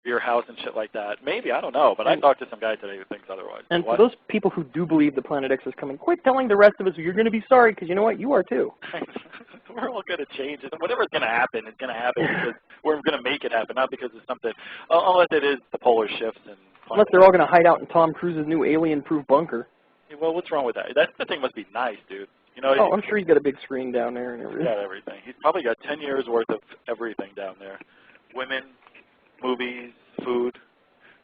your house and shit like that. Maybe, I don't know, but I talked to some guy today who thinks otherwise. And for those people who do believe the Planet X is coming, quit telling the rest of us you're going to be sorry, because you know what? You are too. We're all going to change it. Whatever's going to happen, it's going to happen because we're going to make it happen, not because it's something, unless it is the polar shifts. And unless they're all going to hide out in Tom Cruise's new alien-proof bunker. Yeah, well, what's wrong with that? That thing must be nice, dude. You know, oh, I'm sure he's got a big screen down there and everything. He's got everything. He's probably got 10 years' worth of everything down there. Women, movies, food,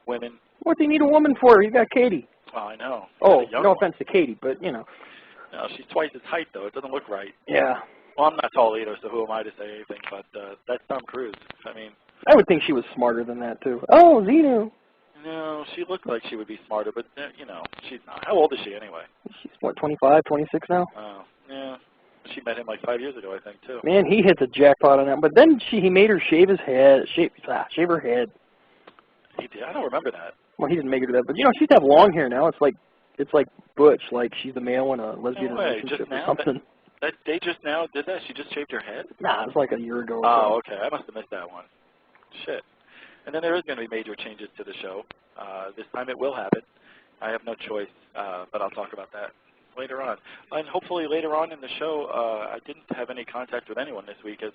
women. What do you need a woman for? He's got Katie. Oh, I know. Oh, no offense to Katie, but, you know. No, she's twice his height, though. It doesn't look right. Yeah. Well, I'm not tall either, so who am I to say anything? But that's Tom Cruise. I mean. I would think she was smarter than that, too. Oh, Zeno. No, she looked like she would be smarter, but, you know, she's not. How old is she anyway? She's, what, 25, 26 now? Oh, yeah. She met him like 5 years ago, I think, too. Man, he hit the jackpot on that. But then he made her shave his head, shave her head. He did? I don't remember that. Well, he didn't make her do that. But, you know, she's have long hair now. It's like Butch, like she's the male in a lesbian relationship or something. They just now did that? She just shaved her head? Nah, it was like a year ago. Oh, okay. I must have missed that one. Shit. And then there is going to be major changes to the show. This time it will happen. I have no choice, but I'll talk about that later on. And hopefully later on in the show, I didn't have any contact with anyone this week. As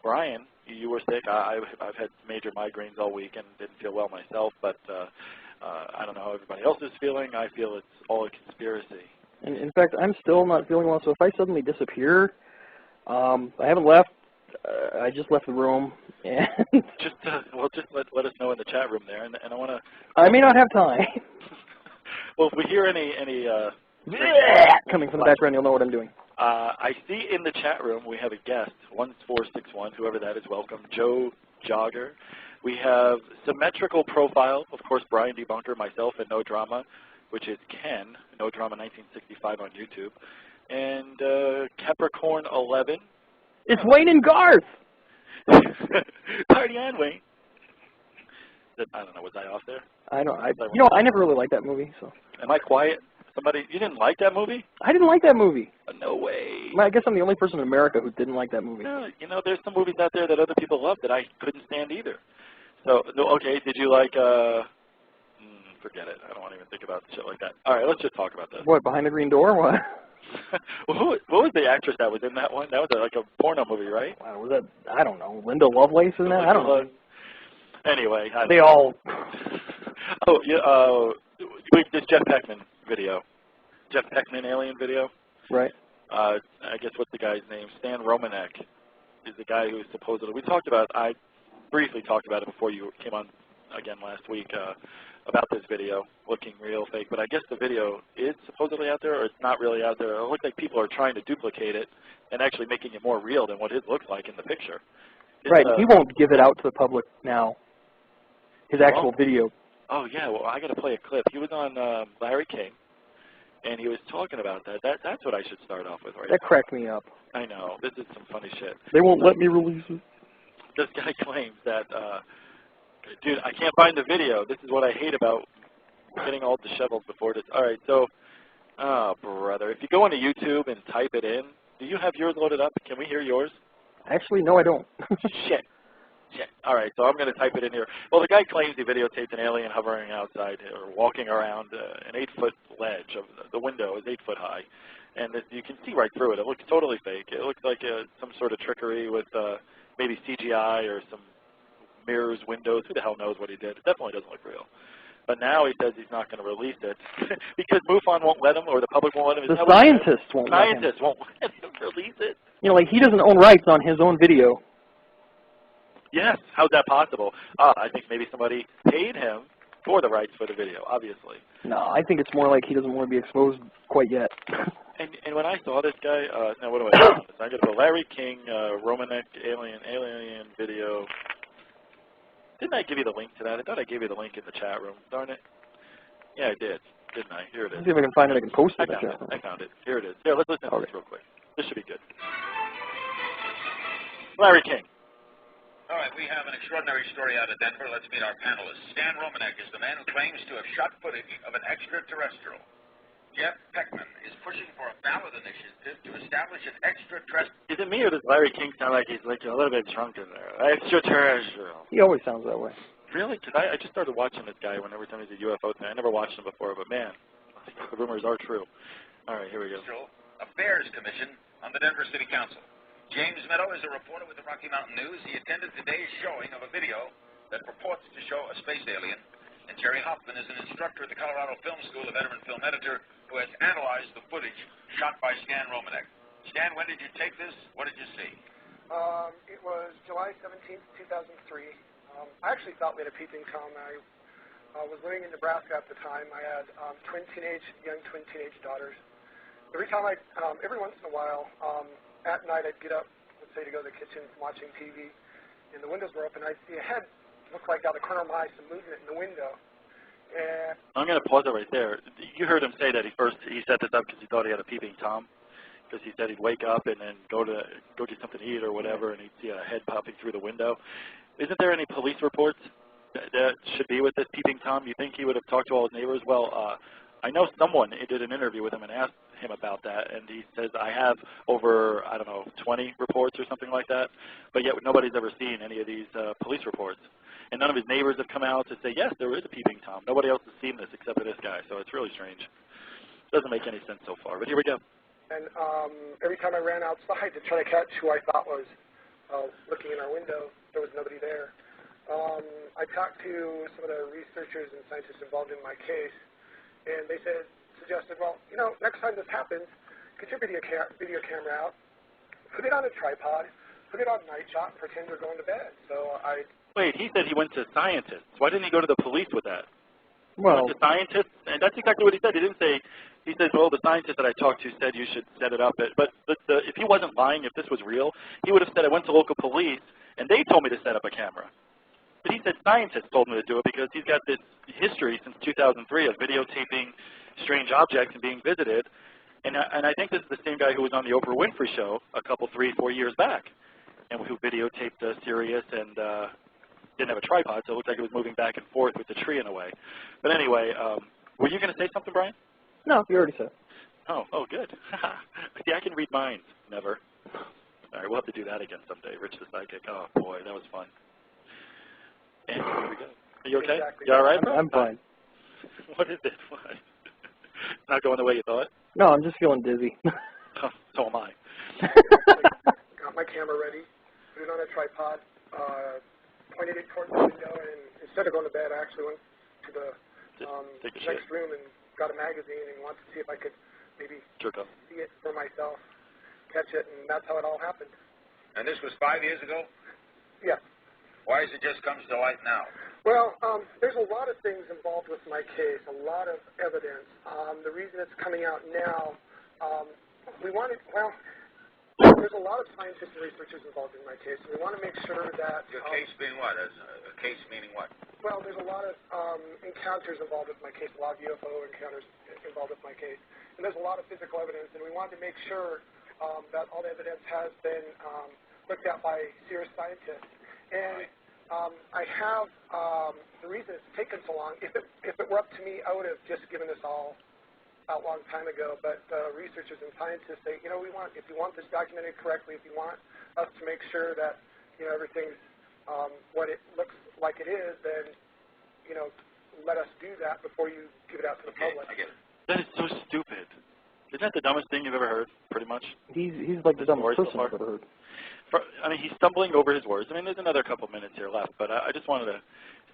Brian, you were sick. I've had major migraines all week and didn't feel well myself, but I don't know how everybody else is feeling. I feel it's all a conspiracy. In fact, I'm still not feeling well, so if I suddenly disappear, I haven't left. I just left the room. And just let us know in the chat room there, and I want to. I may not have time. Well, if we hear any coming from the background, you'll know what I'm doing. I see in the chat room we have a guest, 1461, whoever that is, welcome, Joe Jogger. We have Symmetrical Profile, of course, Brian Debunker, myself, and No Drama, which is Ken, No Drama 1965 on YouTube, and Capricorn 11. It's Wayne and Garth. Party on, Wayne. I don't know, was I off there? I don't. You know, I never really liked that movie. So. Am I quiet? Somebody, you didn't like that movie? I didn't like that movie. No way. I guess I'm the only person in America who didn't like that movie. No, you know, there's some movies out there that other people love that I couldn't stand either. So, okay, did you like, forget it. I don't want to even think about shit like that. All right, let's just talk about this. What, Behind the Green Door? What? Well, what was the actress that was in that one? That was like a porno movie, right? Was that, I don't know, Linda Lovelace in that? I don't know. Anyway. They all... Oh, yeah, this Jeff Peckman video. Jeff Peckman alien video. Right. I guess what's the guy's name? Stan Romanek is the guy who supposedly... We talked about... I briefly talked about it before you came on again last week about this video looking real fake, but I guess the video is supposedly out there, or it's not really out there. It looks like people are trying to duplicate it and actually making it more real than what it looks like in the picture. Right, he won't give it out to the public now, his actual video. Oh, yeah, well, I got to play a clip. He was on Larry King, and he was talking about that. That's what I should start off with right now. That cracked me up. I know. This is some funny shit. They won't let me release it. This guy claims that... dude, I can't find the video. This is what I hate about getting all disheveled before this. All right, so, oh, brother. If you go onto YouTube and type it in, do you have yours loaded up? Can we hear yours? Actually, no, I don't. Shit. All right, so I'm going to type it in here. Well, the guy claims he videotaped an alien hovering outside or walking around an 8-foot ledge. The window is 8 foot high, and you can see right through it. It looks totally fake. It looks like some sort of trickery with maybe CGI or some mirrors, windows, who the hell knows what he did. It definitely doesn't look real. But now he says he's not going to release it because MUFON won't let him, or the public won't let him. The scientists won't let him. Scientists won't let him release it. You know, like he doesn't own rights on his own video. Yes, how's that possible? I think maybe somebody paid him for the rights for the video, obviously. No, I think it's more like he doesn't want to be exposed quite yet. And when I saw this guy, now what do I do? I'm going to go Larry King, Romanek, alien video. Didn't I give you the link to that? I thought I gave you the link in the chat room. Darn it. Yeah, I did. Didn't I? Here it is. Let's see if I can find it. I can post it. I found it. Here it is. Here, let's listen to this real quick. This should be good. Larry King. All right, we have an extraordinary story out of Denver. Let's meet our panelists. Stan Romanek is the man who claims to have shot footage of an extraterrestrial. Jeff Peckman is pushing for a ballot initiative to establish an extraterrestrial. Is it me or does Larry King sound like he's like a little bit drunk in there? Extraterrestrial. He always sounds that way. Really? Because I just started watching this guy every time he's a UFO thing. I never watched him before, but man, the rumors are true. All right, here we go. Affairs Commission on the Denver City Council. James Meadow is a reporter with the Rocky Mountain News. He attended today's showing of a video that purports to show a space alien. And Jerry Hoffman is an instructor at the Colorado Film School, a veteran film editor who has analyzed the footage shot by Stan Romanek. Stan, when did you take this? What did you see? It was July 17th, 2003. I actually thought we had a peeping Tom. I was living in Nebraska at the time. I had young twin teenage daughters. Every once in a while, at night I'd get up, let's say to go to the kitchen from watching TV, and the windows were open. I'd see a head look like out of the corner of my eye, some movement in the window. And I'm going to pause it right there. You heard him say that he set this up because he thought he had a peeping Tom. Because he said he'd wake up and then go get something to eat or whatever, and he'd see a head popping through the window. Isn't there any police reports that should be with this peeping Tom? You think he would have talked to all his neighbors? Well, I know someone did an interview with him and asked him about that, and he says, I have over, 20 reports or something like that, but yet nobody's ever seen any of these police reports. And none of his neighbors have come out to say, yes, there is a peeping Tom. Nobody else has seen this except for this guy, so it's really strange. Doesn't make any sense so far, but here we go. And every time I ran outside to try to catch who I thought was looking in our window, there was nobody there. I talked to some of the researchers and scientists involved in my case, and they suggested, well, next time this happens, get your video camera out, put it on a tripod, put it on night shot, and pretend you're going to bed. So Wait, he said he went to scientists. Why didn't he go to the police with that? Well, He went to scientists, and that's exactly what he said. He didn't say. He said, well, the scientist that I talked to said you should set it up. But if he wasn't lying, if this was real, he would have said, I went to local police, and they told me to set up a camera. But he said scientists told me to do it because he's got this history since 2003 of videotaping strange objects and being visited. And I think this is the same guy who was on the Oprah Winfrey Show a couple, 3-4 years back, and who videotaped Sirius and didn't have a tripod, so it looked like it was moving back and forth with the tree in a way. But anyway, were you going to say something, Brian? no, you already said. Oh, good. See, I can read minds. Never. All right, we'll have to do that again someday. Rich the Psychic. Oh, boy, that was fun. And here we go. Are you okay? Exactly. You all right? I'm fine. What is it? What? It's not going the way you thought? No, I'm just feeling dizzy. Oh, so am I. got my camera ready, put it on a tripod, pointed it towards the window, and instead of going to bed, I actually went to the next room and got a magazine and wanted to see if I could maybe see it for myself, catch it, and that's how it all happened. And this was 5 years ago? Yeah. Why is it just comes to light now? Well, there's a lot of things involved with my case, a lot of evidence. The reason it's coming out now, there's a lot of scientists and researchers involved in my case, and we want to make sure that... Your case being what? A case meaning what? Well, there's a lot of encounters involved with my case, a lot of UFO encounters involved with my case, and there's a lot of physical evidence, and we wanted to make sure that all the evidence has been looked at by serious scientists. And I have, the reason it's taken so long, if it were up to me, I would have just given this all out a long time ago, but researchers and scientists say, if you want this documented correctly, if you want us to make sure that, everything's what it looks like it is, then, let us do that before you give it out to the public. I get it. That is so stupid. Isn't that the dumbest thing you've ever heard, pretty much? He's like the dumbest person I've ever heard. He's stumbling over his words. There's another couple minutes here left, but I just wanted to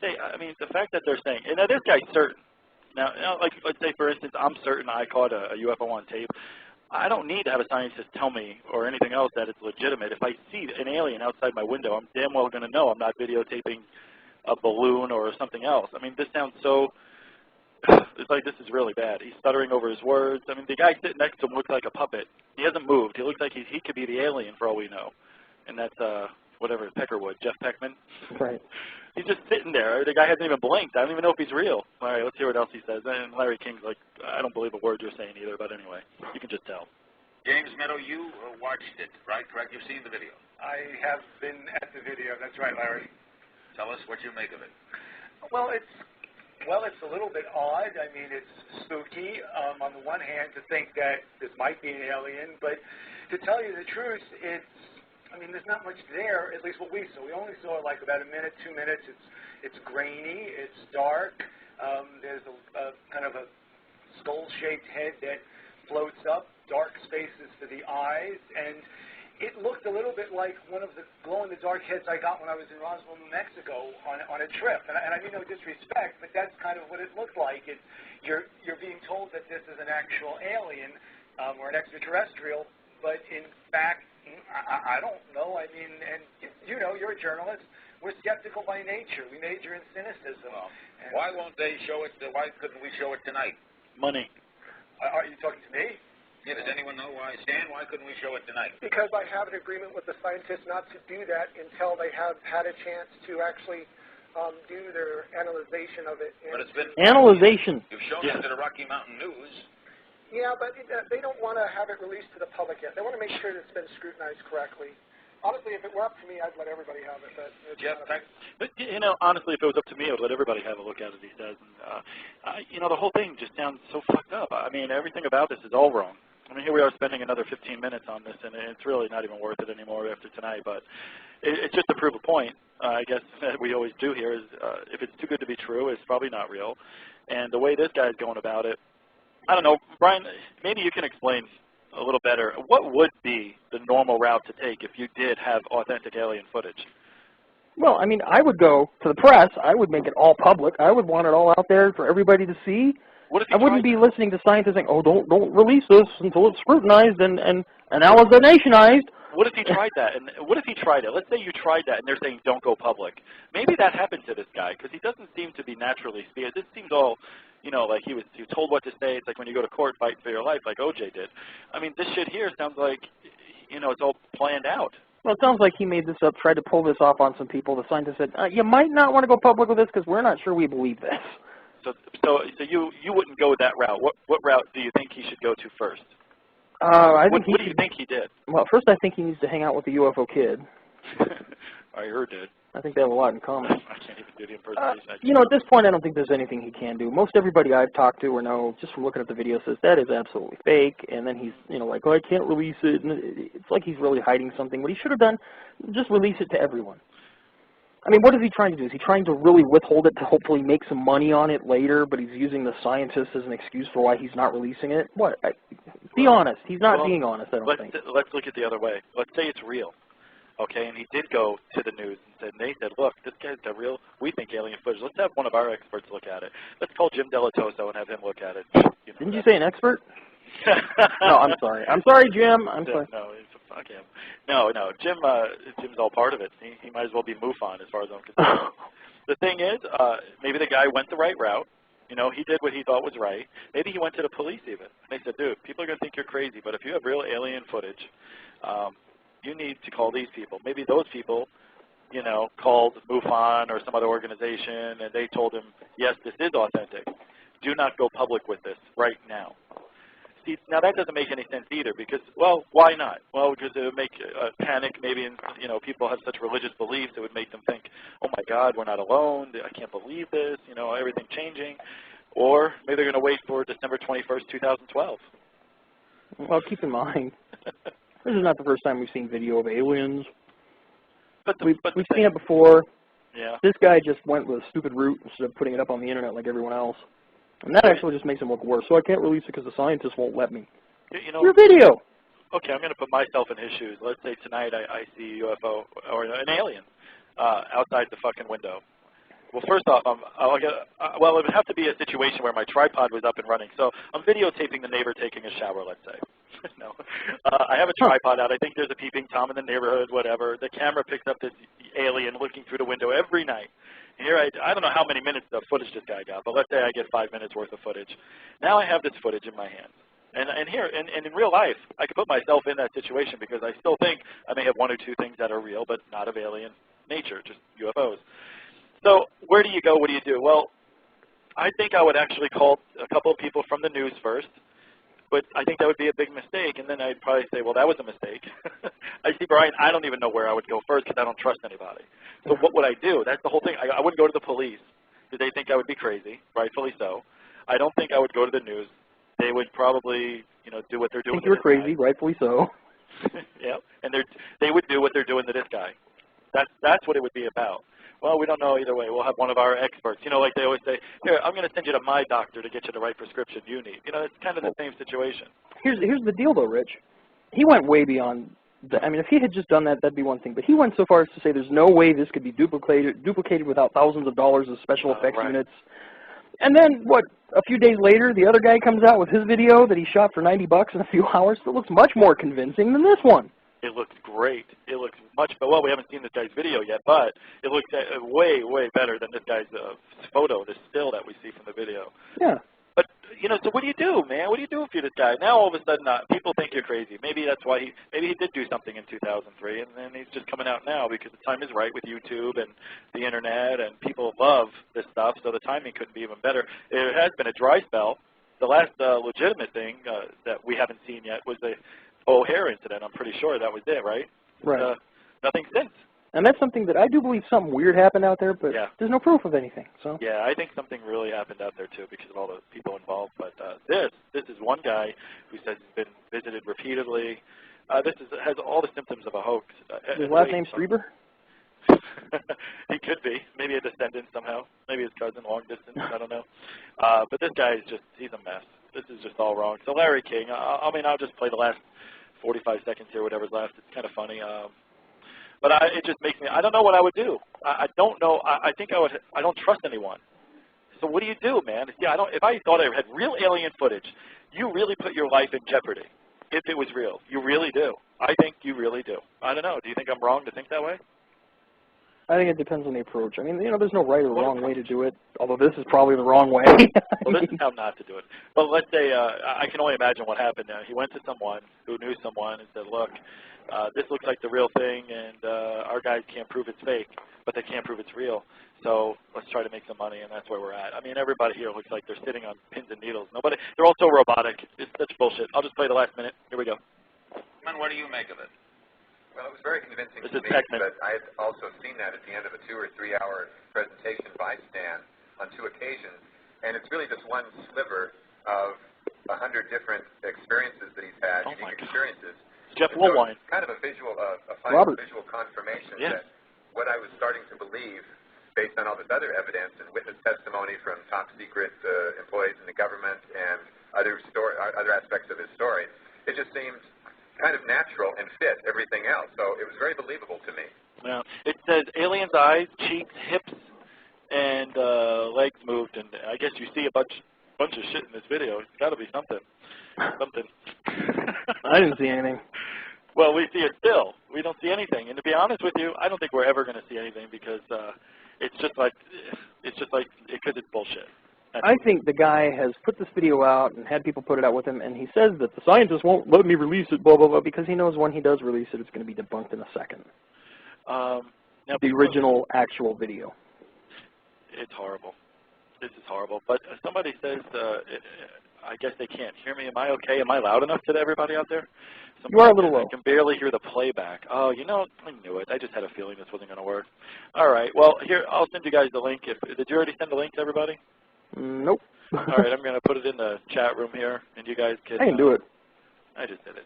say, the fact that they're saying, and now this guy's certain. Now, let's say, for instance, I'm certain I caught a UFO on tape. I don't need to have a scientist tell me or anything else that it's legitimate. If I see an alien outside my window, I'm damn well going to know I'm not videotaping a balloon or something else. This sounds so... It's like this is really bad. He's stuttering over his words. The guy sitting next to him looks like a puppet. He hasn't moved. He looks like he could be the alien for all we know. And that's, whatever, Peckerwood, Jeff Peckman. Right. He's just sitting there. The guy hasn't even blinked. I don't even know if he's real. All right, let's hear what else he says. And Larry King's like, I don't believe a word you're saying either, but anyway, you can just tell. James Meadow, you watched it, right? Correct? You've seen the video. I have been at the video. That's right, Larry. Tell us what you make of it. Well, it's a little bit odd. It's spooky on the one hand to think that this might be an alien, but to tell you the truth, it's I mean, there's not much there, at least what we saw. We only saw like about a minute, 2 minutes. It's grainy, it's dark. There's a kind of a skull-shaped head that floats up, dark spaces for the eyes, and it looked a little bit like one of the glow-in-the-dark heads I got when I was in Roswell, New Mexico on a trip. And I mean no disrespect, but that's kind of what it looked like. You're being told that this is an actual alien or an extraterrestrial, but in fact, I don't know. I mean, and you know, you're a journalist. We're skeptical by nature. We major in cynicism. Why won't they show it? Why couldn't we show it tonight? Money. Are you talking to me? Yeah, does anyone know why? Stan, why couldn't we show it tonight? Because I have an agreement with the scientists not to do that until they have had a chance to actually do their analyzation of it. But it's been Analyzation. You've shown it to the Rocky Mountain News. Yeah, but they don't want to have it released to the public yet. They want to make sure that it's been scrutinized correctly. Honestly, if it were up to me, I'd let everybody have it. But Jeff, But, you know, honestly, if it was up to me, I would let everybody have a look at it, he says. And, you know, the whole thing just sounds so fucked up. I mean, everything about this is all wrong. I mean, here we are spending another 15 minutes on this, and it's really not even worth it anymore after tonight. But it's just to prove a point, I guess, that we always do here is if it's too good to be true, it's probably not real. And the way this guy's going about it, I don't know. Brian, maybe you can explain a little better. What would be the normal route to take if you did have authentic alien footage? Well, I mean, I would go to the press. I would make it all public. I would want it all out there for everybody to see. What if I wouldn't be listening to scientists saying, "Oh, don't release this until it's scrutinized and nationized." What if he tried that? And what if he tried it? Let's say you tried that, and they're saying don't go public. Maybe that happened to this guy because he doesn't seem to be naturally speaking. This seems all, you know, like he was told what to say. It's like when you go to court fighting for your life, like OJ did. I mean, this shit here sounds like, you know, it's all planned out. Well, it sounds like he made this up, tried to pull this off on some people. The scientists said, "You might not want to go public with this because we're not sure we believe this." So you wouldn't go that route. What route do you think he should go to first? What do you think he did? Well, first I think he needs to hang out with the UFO kid. I heard it. I think they have a lot in common. I can't even do the impersonation. You know, at this point, I don't think there's anything he can do. Most everybody I've talked to or know, just from looking at the video, says that is absolutely fake. And then he's, you know, like, "Oh, I can't release it." And it's like he's really hiding something. What he should have done, just release it to everyone. I mean, what is he trying to do? Is he trying to really withhold it to hopefully make some money on it later, but he's using the scientists as an excuse for why he's not releasing it? What? Be honest. He's not being honest, I don't think. Let's look at the other way. Let's say it's real, okay, and he did go to the news and they said, "Look, this guy's got real, we think alien footage. Let's have one of our experts look at it. Let's call Jim Delatoso and have him look at it." You know, Didn't you say an expert? No, I'm sorry. I'm sorry, Jim. I'm sorry. No, fuck him. No, Jim's all part of it. He might as well be MUFON as far as I'm concerned. The thing is, maybe the guy went the right route. You know, he did what he thought was right. Maybe he went to the police even. And they said, "Dude, people are going to think you're crazy, but if you have real alien footage, you need to call these people." Maybe those people, you know, called MUFON or some other organization, and they told him, "Yes, this is authentic. Do not go public with this right now." See, now that doesn't make any sense either because, well, why not? Well, because it would make a panic maybe, and, you know, people have such religious beliefs, it would make them think, "Oh, my God, we're not alone. I can't believe this. You know, everything changing." Or maybe they're going to wait for December 21st, 2012. Well, keep in mind, this is not the first time we've seen video of aliens. We've seen it before. Yeah. This guy just went with a stupid route instead of putting it up on the internet like everyone else. And that actually just makes him look worse. So I can't release it because the scientists won't let me. You know, your video. Okay, I'm going to put myself in his shoes. Let's say tonight I see a UFO or an alien outside the fucking window. Well, first off, well, it would have to be a situation where my tripod was up and running. So I'm videotaping the neighbor taking a shower, let's say. No. I have a tripod out. I think there's a peeping Tom in the neighborhood, whatever. The camera picks up this alien looking through the window every night. Here, I don't know how many minutes of footage this guy got, but let's say I get 5 minutes worth of footage. Now I have this footage in my hands. And here, and in real life, I could put myself in that situation because I still think I may have one or two things that are real, but not of alien nature, just UFOs. So where do you go? What do you do? Well, I think I would actually call a couple of people from the news first, but I think that would be a big mistake, and then I'd probably say, well, that was a mistake. I see, Brian, I don't even know where I would go first because I don't trust anybody. So what would I do? That's the whole thing. I wouldn't go to the police because they think I would be crazy, rightfully so. I don't think I would go to the news. They would probably, you know, do what they're doing. I think you're crazy, rightfully so. Yeah, and they would do what they're doing to this guy. That's what it would be about. Well, we don't know either way. We'll have one of our experts. You know, like they always say, here, I'm going to send you to my doctor to get you the right prescription you need. You know, it's kind of the same situation. Here's the deal, though, Rich. He went way beyond. I mean, if he had just done that, that'd be one thing. But he went so far as to say there's no way this could be duplicated without thousands of dollars of special effects right. units. And then, what, a few days later, the other guy comes out with his video that he shot for $90 in a few hours that looks much more convincing than this one. It looks great. It looks much better. Well, we haven't seen this guy's video yet, but it looks way, way better than this guy's photo, this still that we see from the video. Yeah. But, you know, so what do you do, man? What do you do if you're this guy? Now, all of a sudden, people think you're crazy. Maybe that's why maybe he did do something in 2003, and then he's just coming out now because the time is right with YouTube and the Internet, and people love this stuff, so the timing couldn't be even better. It has been a dry spell. The last legitimate thing that we haven't seen yet was the O'Hare incident. I'm pretty sure that was it, right? Right. Nothing since. And that's something that I do believe something weird happened out there, but there's no proof of anything. So yeah, I think something really happened out there, too, because of all the people involved. But this is one guy who says he's been visited repeatedly. Has all the symptoms of a hoax. His last name's Strieber? He could be. Maybe a descendant somehow. Maybe his cousin, long distance. I don't know. But this guy is he's a mess. This is just all wrong. So Larry King, I mean, I'll just play the last 45 seconds here, whatever's left. It's kind of funny. But it just makes me, I don't know what I would do. I don't know. I think I don't trust anyone. So what do you do, man? See, if I thought I had real alien footage, you really put your life in jeopardy if it was real. You really do. I think you really do. I don't know. Do you think I'm wrong to think that way? I think it depends on the approach. I mean, you know, there's no right or wrong way to do it, although this is probably the wrong way. Well, this is how not to do it. But let's say, I can only imagine what happened now. He went to someone who knew someone and said, look, this looks like the real thing, and our guys can't prove it's fake, but they can't prove it's real. So let's try to make some money, and that's where we're at. I mean, everybody here looks like they're sitting on pins and needles. They're all so robotic. It's such bullshit. I'll just play the last minute. Here we go. And what do you make of it? Well, it was very convincing This to is me, Peckman. but I had also seen that at the end of a 2 or 3 hour presentation by Stan on 2 occasions, and it's really just one sliver of 100 different experiences that he's had, unique experiences. Jeff Woolwine. So it's kind of a visual, a final visual confirmation Yeah. that what I was starting to believe, based on all this other evidence and witness testimony from top secret employees in the government and other aspects of his story, it just seemed kind of natural and fit everything else. So it was very believable to me. Yeah. It says aliens' eyes, cheeks, hips, and legs moved, and I guess you see a bunch of shit in this video. It's got to be something. Something. I didn't see anything. Well, we see it still. We don't see anything. And to be honest with you, I don't think we're ever going to see anything because it's just like because it's bullshit. I think the guy has put this video out and had people put it out with him, and he says that the scientists won't let me release it, blah, blah, blah, because he knows when he does release it, it's going to be debunked in a second. Now, the original actual video. It's horrible. This is horrible. But somebody says, I guess they can't hear me. Am I okay? Am I loud enough to everybody out there? You are a little low. I can barely hear the playback. Oh, you know, I knew it. I just had a feeling this wasn't going to work. All right. Well, here, I'll send you guys the link. Did you already send the link to everybody? Nope. All right, I'm going to put it in the chat room here, and you guys can... I can do it. I just did it.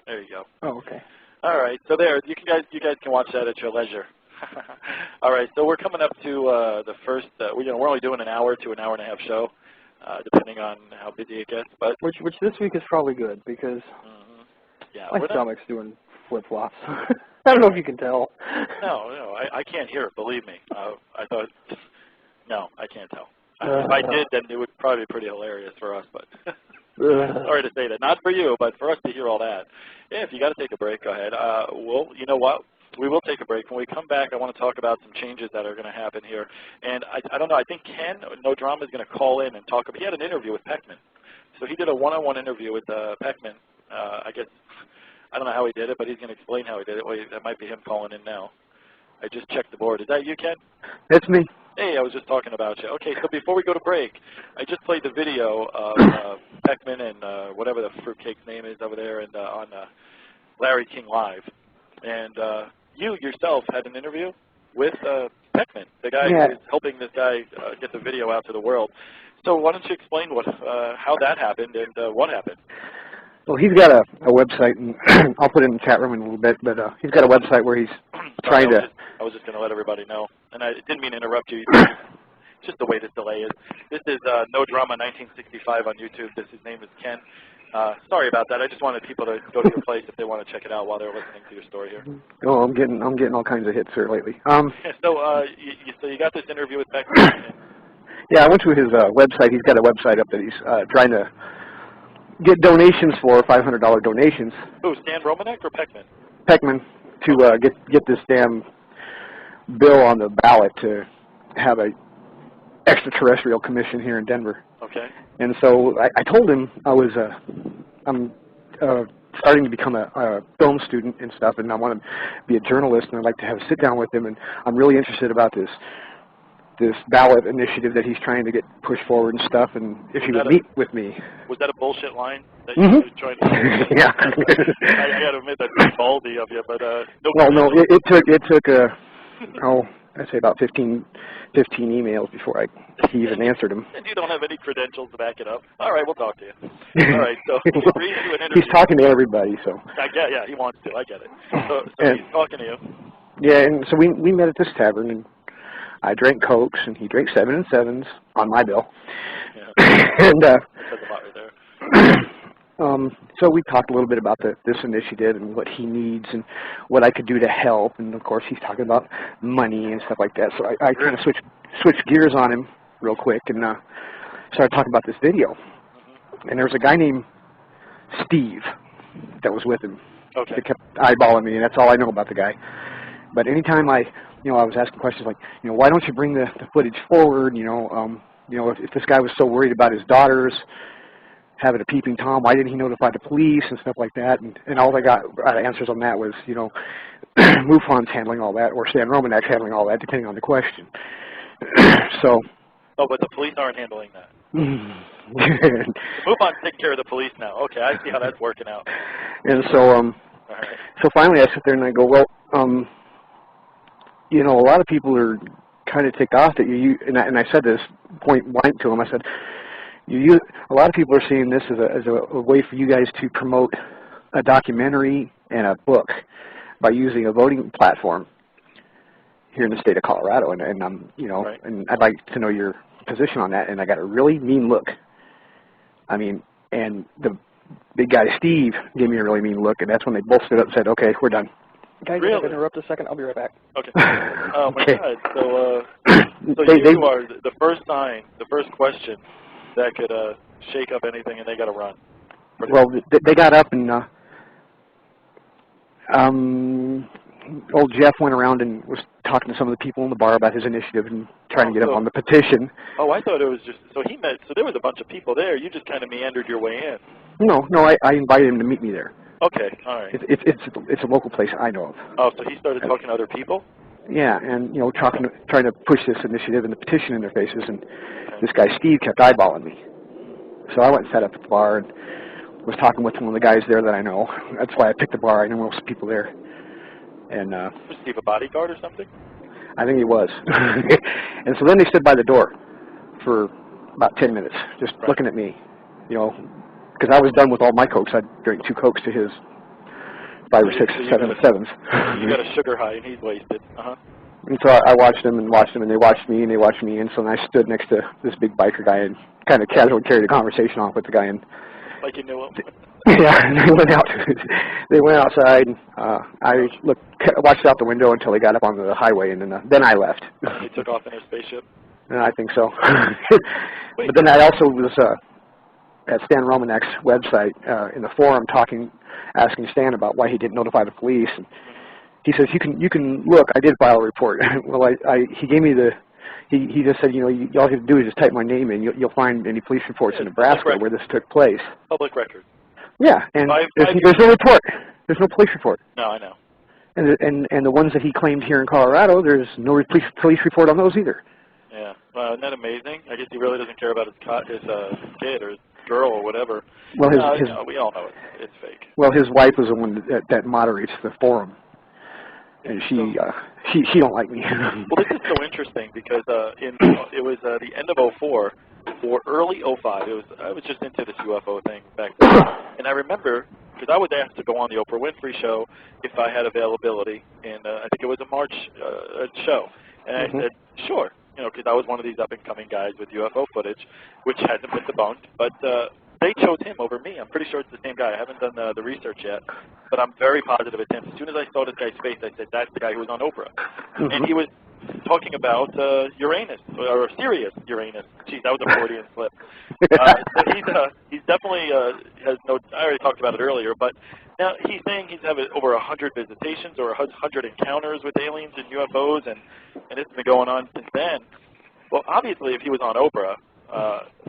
There you go. Oh, okay. All right, so there, you guys can watch that at your leisure. All right, so we're coming up to the first, we're only doing an hour to an hour and a half show, depending on how busy it gets. But which this week is probably good because yeah, my stomach's doing flip-flops. I don't know if you can tell. No, I can't hear it, believe me. I thought, no, I can't tell. If I did, then it would probably be pretty hilarious for us, but sorry to say that. Not for you, but for us to hear all that. Yeah, if you got to take a break, go ahead. You know what? We will take a break. When we come back, I want to talk about some changes that are going to happen here. And I don't know, I think Ken, No Drama, is going to call in and talk about, he had an interview with Peckman. So he did a one-on-one interview with Peckman. I guess, I don't know how he did it, but he's going to explain how he did it. Well, that might be him calling in now. I just checked the board. Is that you, Ken? That's me. Hey, I was just talking about you. Okay, so before we go to break, I just played the video of Peckman and whatever the fruitcake's name is over there and on Larry King Live. And you yourself had an interview with Peckman, the guy who's helping this guy get the video out to the world. So why don't you explain how that happened and what happened? Well, he's got a website, and I'll put it in the chat room in a little bit, but he's got a website where he's trying to... I was just going to let everybody know, and I didn't mean to interrupt you. It's just the way this delay is. This is No Drama 1965 on YouTube. His name is Ken. Sorry about that. I just wanted people to go to your place if they want to check it out while they're listening to your story here. Oh, I'm getting all kinds of hits here lately. So you got this interview with Beckman. Yeah, I went to his website. He's got a website up that he's trying to get donations for, $500 donations. Who, Stan Romanek or Peckman? Peckman, to get this damn bill on the ballot to have a extraterrestrial commission here in Denver. Okay. And so I told him I'm starting to become a film student and stuff, and I want to be a journalist, and I'd like to have a sit down with him, and I'm really interested about this ballot initiative that he's trying to get pushed forward and stuff, and if he would meet with me. Was that a bullshit line that you were trying to say? Yeah. I got to admit that's pretty baldy of you, but no. Well, no, it took I'd say about 15 emails before he even answered them. And you don't have any credentials to back it up. All right, we'll talk to you. All right, so he agrees to an interview. He's talking to everybody, so. Yeah, he wants to. I get it. So he's talking to you. Yeah, and so we met at this tavern, and I drank Cokes, and he drank 7 and 7s on my bill. Yeah. And says a lot right there. So we talked a little bit about this initiative and what he needs and what I could do to help. And of course, he's talking about money and stuff like that. So I kind of switched gears on him real quick and started talking about this video. And there was a guy named Steve that was with him. Okay. That kept eyeballing me, and that's all I know about the guy. But anytime I was asking questions like, why don't you bring the footage forward? If this guy was so worried about his daughters having a peeping Tom, why didn't he notify the police and stuff like that? And all I got answers on that was, MUFON's handling all that, or Stan Romanek's handling all that, depending on the question. So. Oh, but the police aren't handling that. MUFON's taking care of the police now. Okay, I see how that's working out. And so, so finally I sit there and I go, well, a lot of people are kind of ticked off that and I said this point blank to him. I said, a lot of people are seeing this as a way for you guys to promote a documentary and a book by using a voting platform here in the state of Colorado, and and I'd like to know your position on that. And I got a really mean look. I mean, and the big guy Steve gave me a really mean look, and that's when they both stood up and said, "Okay, we're done." Guys, really? I'm going to interrupt a second. I'll be right back. Okay. Oh my Okay. God. So you are the first sign, the first question that could shake up anything, and they got to run. Well, they got up, and old Jeff went around and was talking to some of the people in the bar about his initiative and trying to get him on the petition. Oh, I thought it was just, so there was a bunch of people there. You just kind of meandered your way in. No, I invited him to meet me there. Okay, all right. It's a local place I know of. Oh, so he started talking to other people? Yeah, and trying to push this initiative and the petition in their faces, and this guy Steve kept eyeballing me. So I went and sat up at the bar and was talking with one of the guys there that I know. That's why I picked the bar. I know most people there. And was Steve a bodyguard or something? I think he was. And so then they stood by the door for about 10 minutes, just looking at me, because I was done with all my Cokes. I drank 2 Cokes to his 5 or 6, 7 sevens. You got a sugar high, and he's wasted. And so I watched them, and they watched me, and they watched me, and so then I stood next to this big biker guy and kind of casually carried a conversation off with the guy. And like you knew him? Yeah, and they went out. They went outside, and I watched out the window until they got up onto the highway, and then I left. He took off in his spaceship? I think so. But then I also was at Stan Romanek's website in the forum asking Stan about why he didn't notify the police. And he says, you can look, I did file a report. Well, he gave me he just said, all you have to do is just type my name in. You'll find any police reports in Nebraska where this took place. Public record. Yeah, and there's no report. There's no police report. No, I know. And the ones that he claimed here in Colorado, there's no police report on those either. Yeah, isn't that amazing? I guess he really doesn't care about his kid or his girl or whatever. Well, we all know it's fake. Well, his wife was the one that moderates the forum, and she don't like me. Well, this is so interesting because it was the end of '04 or early '05. I was just into this UFO thing back then, and I remember because I was asked to go on the Oprah Winfrey show if I had availability, and I think it was a March show, and I said sure, because I was one of these up-and-coming guys with UFO footage, which hasn't been debunked, but they chose him over me. I'm pretty sure it's the same guy. I haven't done the research yet, but I'm very positive it's him. As soon as I saw this guy's face, I said, that's the guy who was on Oprah. And he was talking about Uranus, or Sirius Uranus. Geez, that was a Freudian slip. So he's definitely has no, I already talked about it earlier, but now he's saying he's had over 100 visitations or 100 encounters with aliens and UFOs, and it's been going on since then. Well, obviously, if he was on Oprah,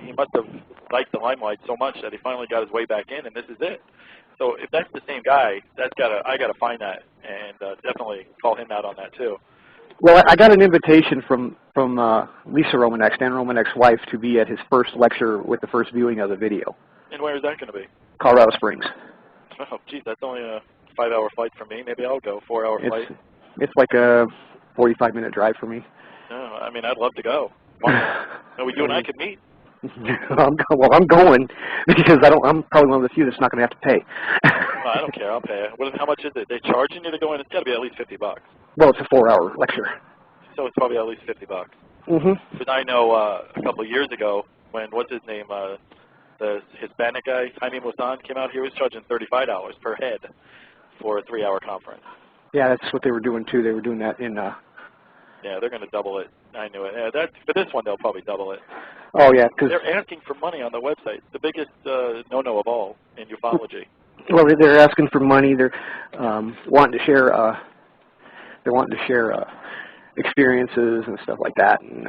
he must have liked the limelight so much that he finally got his way back in, and this is it. So if that's the same guy, I gotta find that and definitely call him out on that too. Well, I got an invitation from Lisa Romanek, Stan Romanek's wife, to be at his first lecture with the first viewing of the video. And where is that going to be? Colorado Springs. Oh, geez, that's only a 5-hour flight for me. Maybe I'll go. 4-hour flight. It's like a 45-minute drive for me. No, I mean, I'd love to go. You and I could meet. I'm going because I'm probably one of the few that's not going to have to pay. Well, I don't care. I'll pay. How much is it? They charging you to go in? It's got to be at least $50. Well, it's a 4-hour lecture. So it's probably at least $50. Because I know a couple of years ago when what's his name, the Hispanic guy, Jaime Maussan, came out. He was charging $35 per head for a 3-hour conference. Yeah, that's what they were doing too. They were doing that in. Yeah, they're going to double it. I knew it. Yeah, for this one, they'll probably double it. Oh yeah, because they're asking for money on the website. The biggest no-no of all in ufology. Well, they're asking for money. They're wanting to share. They're wanting to share experiences and stuff like that. And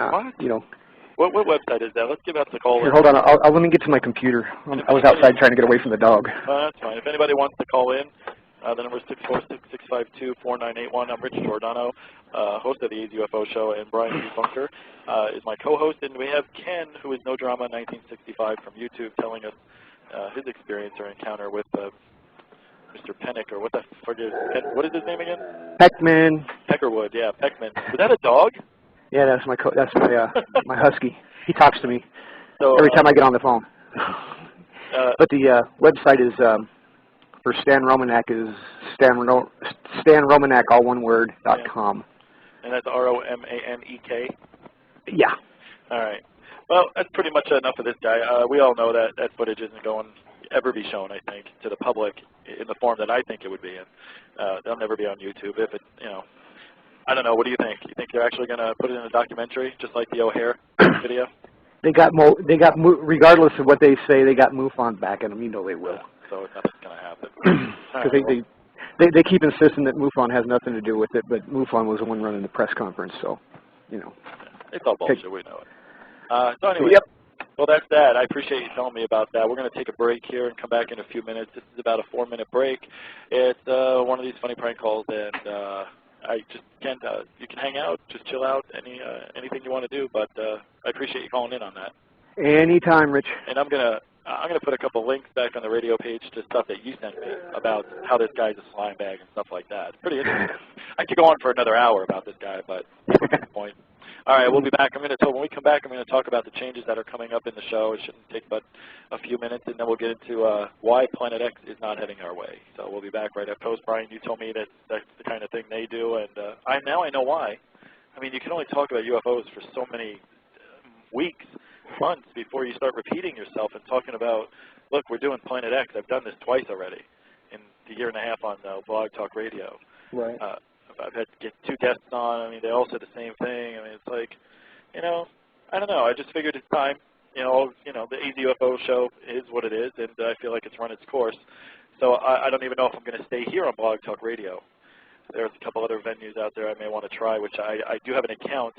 what website is that? Let's give out the call. Here, hold on. Let me get to my computer. I was outside trying to get away from the dog. That's fine. If anybody wants to call in, the number is 646-652-4981. I'm Rich Giordano, host of the AIDS UFO Show, and Brian D. Bunker is my co-host. And we have Ken, who is No Drama 1965 from YouTube, telling us his experience or encounter with Mr. Pennick, or what is his name again? Peckman. Peckerwood, yeah, Peckman. Was that a dog? Yeah, that's my my husky. He talks to me every time I get on the phone. But the website is for Stan Romanek is Stan Romanek, all one word, .com. And that's ROMANEK? Yeah. All right. Well, that's pretty much enough of this guy. We all know that that footage isn't going to ever be shown, I think, to the public in the form that I think it would be in. They'll never be on YouTube. If it, I don't know. What do you think? You think they're actually going to put it in a documentary, just like the O'Hare video? They got regardless of what they say, they got MUFON back at them. You know they will. So nothing's going to happen. Because they keep insisting that MUFON has nothing to do with it, but MUFON was the one running the press conference, so, It's all bullshit, we know it. So anyway, well, that's that. I appreciate you telling me about that. We're going to take a break here and come back in a few minutes. This is about a 4-minute break. It's one of these funny prank calls, and I just can't, you can hang out, just chill out, anything you want to do, but I appreciate you calling in on that. Anytime, Rich. And I'm gonna put a couple links back on the radio page to stuff that you sent me about how this guy's a slime bag and stuff like that. It's pretty interesting. I could go on for another hour about this guy, but that's the point. All right, we'll be back. When we come back, I'm going to talk about the changes that are coming up in the show. It shouldn't take but a few minutes, and then we'll get into why Planet X is not heading our way. So we'll be back right after post. Brian, you told me that that's the kind of thing they do, and now I know why. I mean, you can only talk about UFOs for so many weeks, months before you start repeating yourself and talking about, look, we're doing Planet X. I've done this twice already in the year and a half on Blog Talk Radio. Right. I've had to get 2 guests on. I mean, they all said the same thing. I mean, it's like, I don't know. I just figured it's time. The AZ UFO show is what it is, and I feel like it's run its course. So I don't even know if I'm going to stay here on Blog Talk Radio. There's a couple other venues out there I may want to try, which I do have an account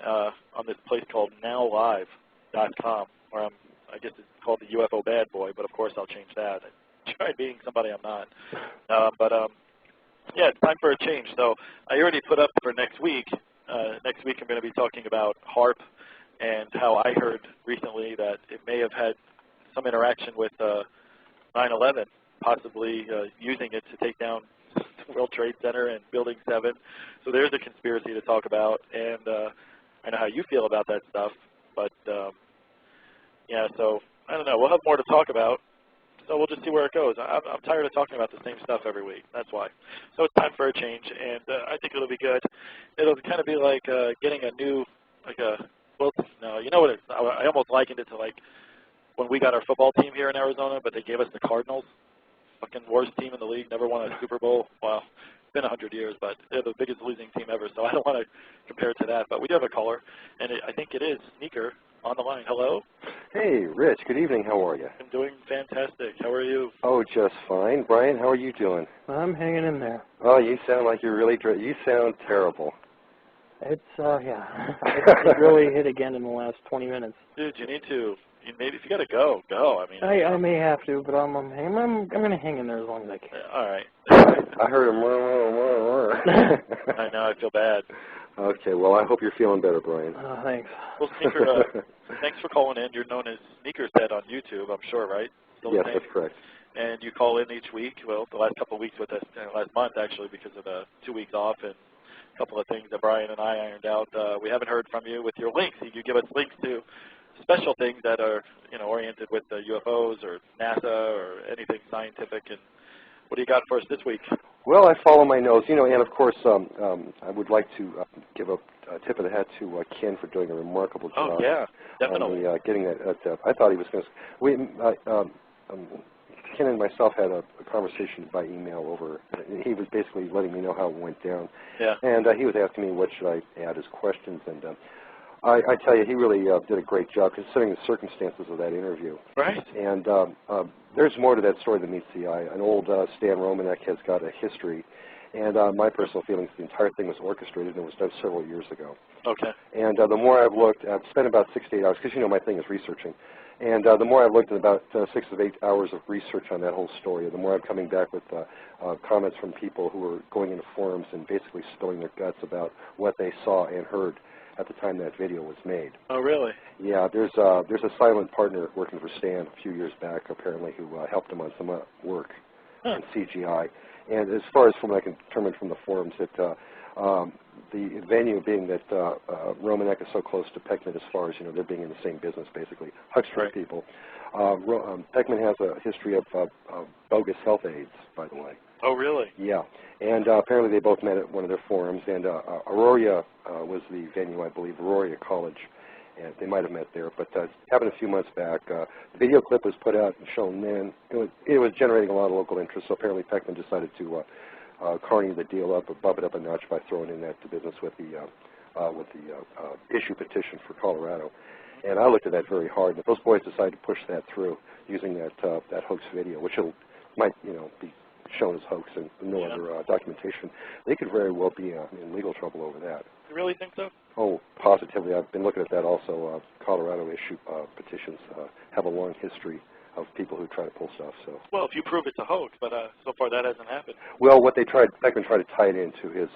on this place called nowlive.com, where I guess it's called the UFO Bad Boy, but of course I'll change that. I tried being somebody I'm not. Yeah, it's time for a change. So I already put up for next week. Next week I'm going to be talking about HARP and how I heard recently that it may have had some interaction with 9/11, possibly using it to take down the World Trade Center and Building 7. So there's a conspiracy to talk about, and I know how you feel about that stuff, but Yeah, so I don't know. We'll have more to talk about. So we'll just see where it goes. I'm tired of talking about the same stuff every week. That's why. So it's time for a change, and I think it'll be good. It'll kind of be like getting a new, well, no, you know what? I almost likened it to like when we got our football team here in Arizona, but they gave us the Cardinals. Fucking worst team in the league, never won a Super Bowl. Well, it's been 100 years, but they're the biggest losing team ever, so I don't want to compare it to that. But we do have a caller, and I think it is Sneaker on the line. Hello? Hey, Rich. Good evening. How are you? I'm doing fantastic. How are you? Oh, just fine. Brian, how are you doing? I'm hanging in there. Oh, you sound like you're really you sound terrible. It's, yeah. It really hit again in the last 20 minutes. Dude, you need to. Maybe if you got to go, go. I mean, I may have to, but I'm going to hang in there as long as I can. All right. I heard him. I know. I feel bad. Okay. Well, I hope you're feeling better, Brian. Thanks. Well, Sneaker, thanks for calling in. You're known as Sneaker's Head on YouTube, I'm sure, right? Still Yes, that's correct. And you call in each week. Well, the last couple of weeks with us, last month actually, because of the 2 weeks off and a couple of things that Brian and I ironed out. We haven't heard from you with your links. You give us links to special things that are, oriented with UFOs or NASA or anything scientific. And what do you got for us this week? Well, I follow my nose, and of course, I would like to give a tip of the hat to Ken for doing a remarkable job. Oh yeah, definitely. On getting that. I thought he was going to. Ken and myself had a conversation by email over. He was basically letting me know how it went down. Yeah. And he was asking me what should I add as questions, and I tell you, he really did a great job considering the circumstances of that interview. Right. And there's more to that story than meets the eye. An old Stan Romanek has got a history, and my personal feelings, the entire thing was orchestrated and it was done several years ago. Okay. And the more I've looked, I've spent about 6 to 8 hours, because my thing is researching. And the more I've looked at about 6 to 8 hours of research on that whole story, the more I'm coming back with comments from people who are going into forums and basically spilling their guts about what they saw and heard at the time that video was made. Oh, really? Yeah, there's a silent partner working for Stan a few years back, apparently, who helped him on some work in CGI. And as far as from what I can determine from the forums, that the venue being that Romanek is so close to Peckman as far as, they're being in the same business, basically, Huckstering people. Peckman has a history of bogus health aides, by the way. Oh, really? Yeah, and apparently they both met at one of their forums, and Aurora was the venue, I believe, Aurora College, and they might have met there, but it happened a few months back. The video clip was put out and shown then. It was generating a lot of local interest, so apparently Peckman decided to carny the deal up, or bump it up a notch by throwing in that business with the issue petition for Colorado. And I looked at that very hard, and if those boys decide to push that through using that hoax video, which might be shown as hoax and no other documentation, they could very well be in legal trouble over that. You really think so? Oh, positively. I've been looking at that also. Colorado issue petitions have a long history of people who try to pull stuff. So. Well, if you prove it's a hoax, but so far that hasn't happened. Well, what they tried, Peckman tried to tie it into his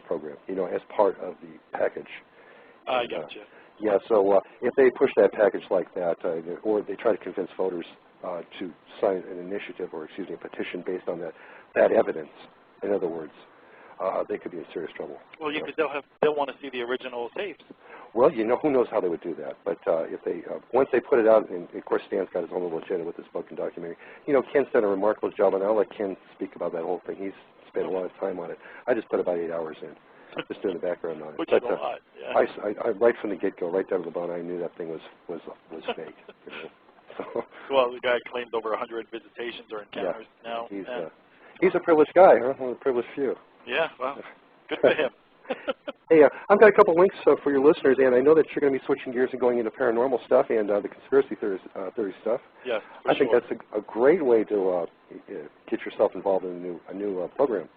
program, as part of the package. I gotcha. Yeah, so if they push that package like that, or they try to convince voters to sign an initiative, or a petition based on that evidence, in other words, they could be in serious trouble. Well, they'll want to see the original tapes. Well, who knows how they would do that? But if they once they put it out, and of course Stan's got his own little agenda with this book and documentary. Ken's done a remarkable job, and I'll let Ken speak about that whole thing. He's spent a lot of time on it. I just put about 8 hours in, just doing the background on it. Which is a lot. Yeah. I right from the get-go, right down to the bone, I knew that thing was fake. So. Well, the guy claims over 100 visitations or encounters now. He's a privileged guy, huh? One of the privileged few. Yeah, well, good for him. Hey, I've got a couple links for your listeners, and I know that you're going to be switching gears and going into paranormal stuff and the conspiracy theory stuff. Yes, I think that's a great way to get yourself involved in a new program.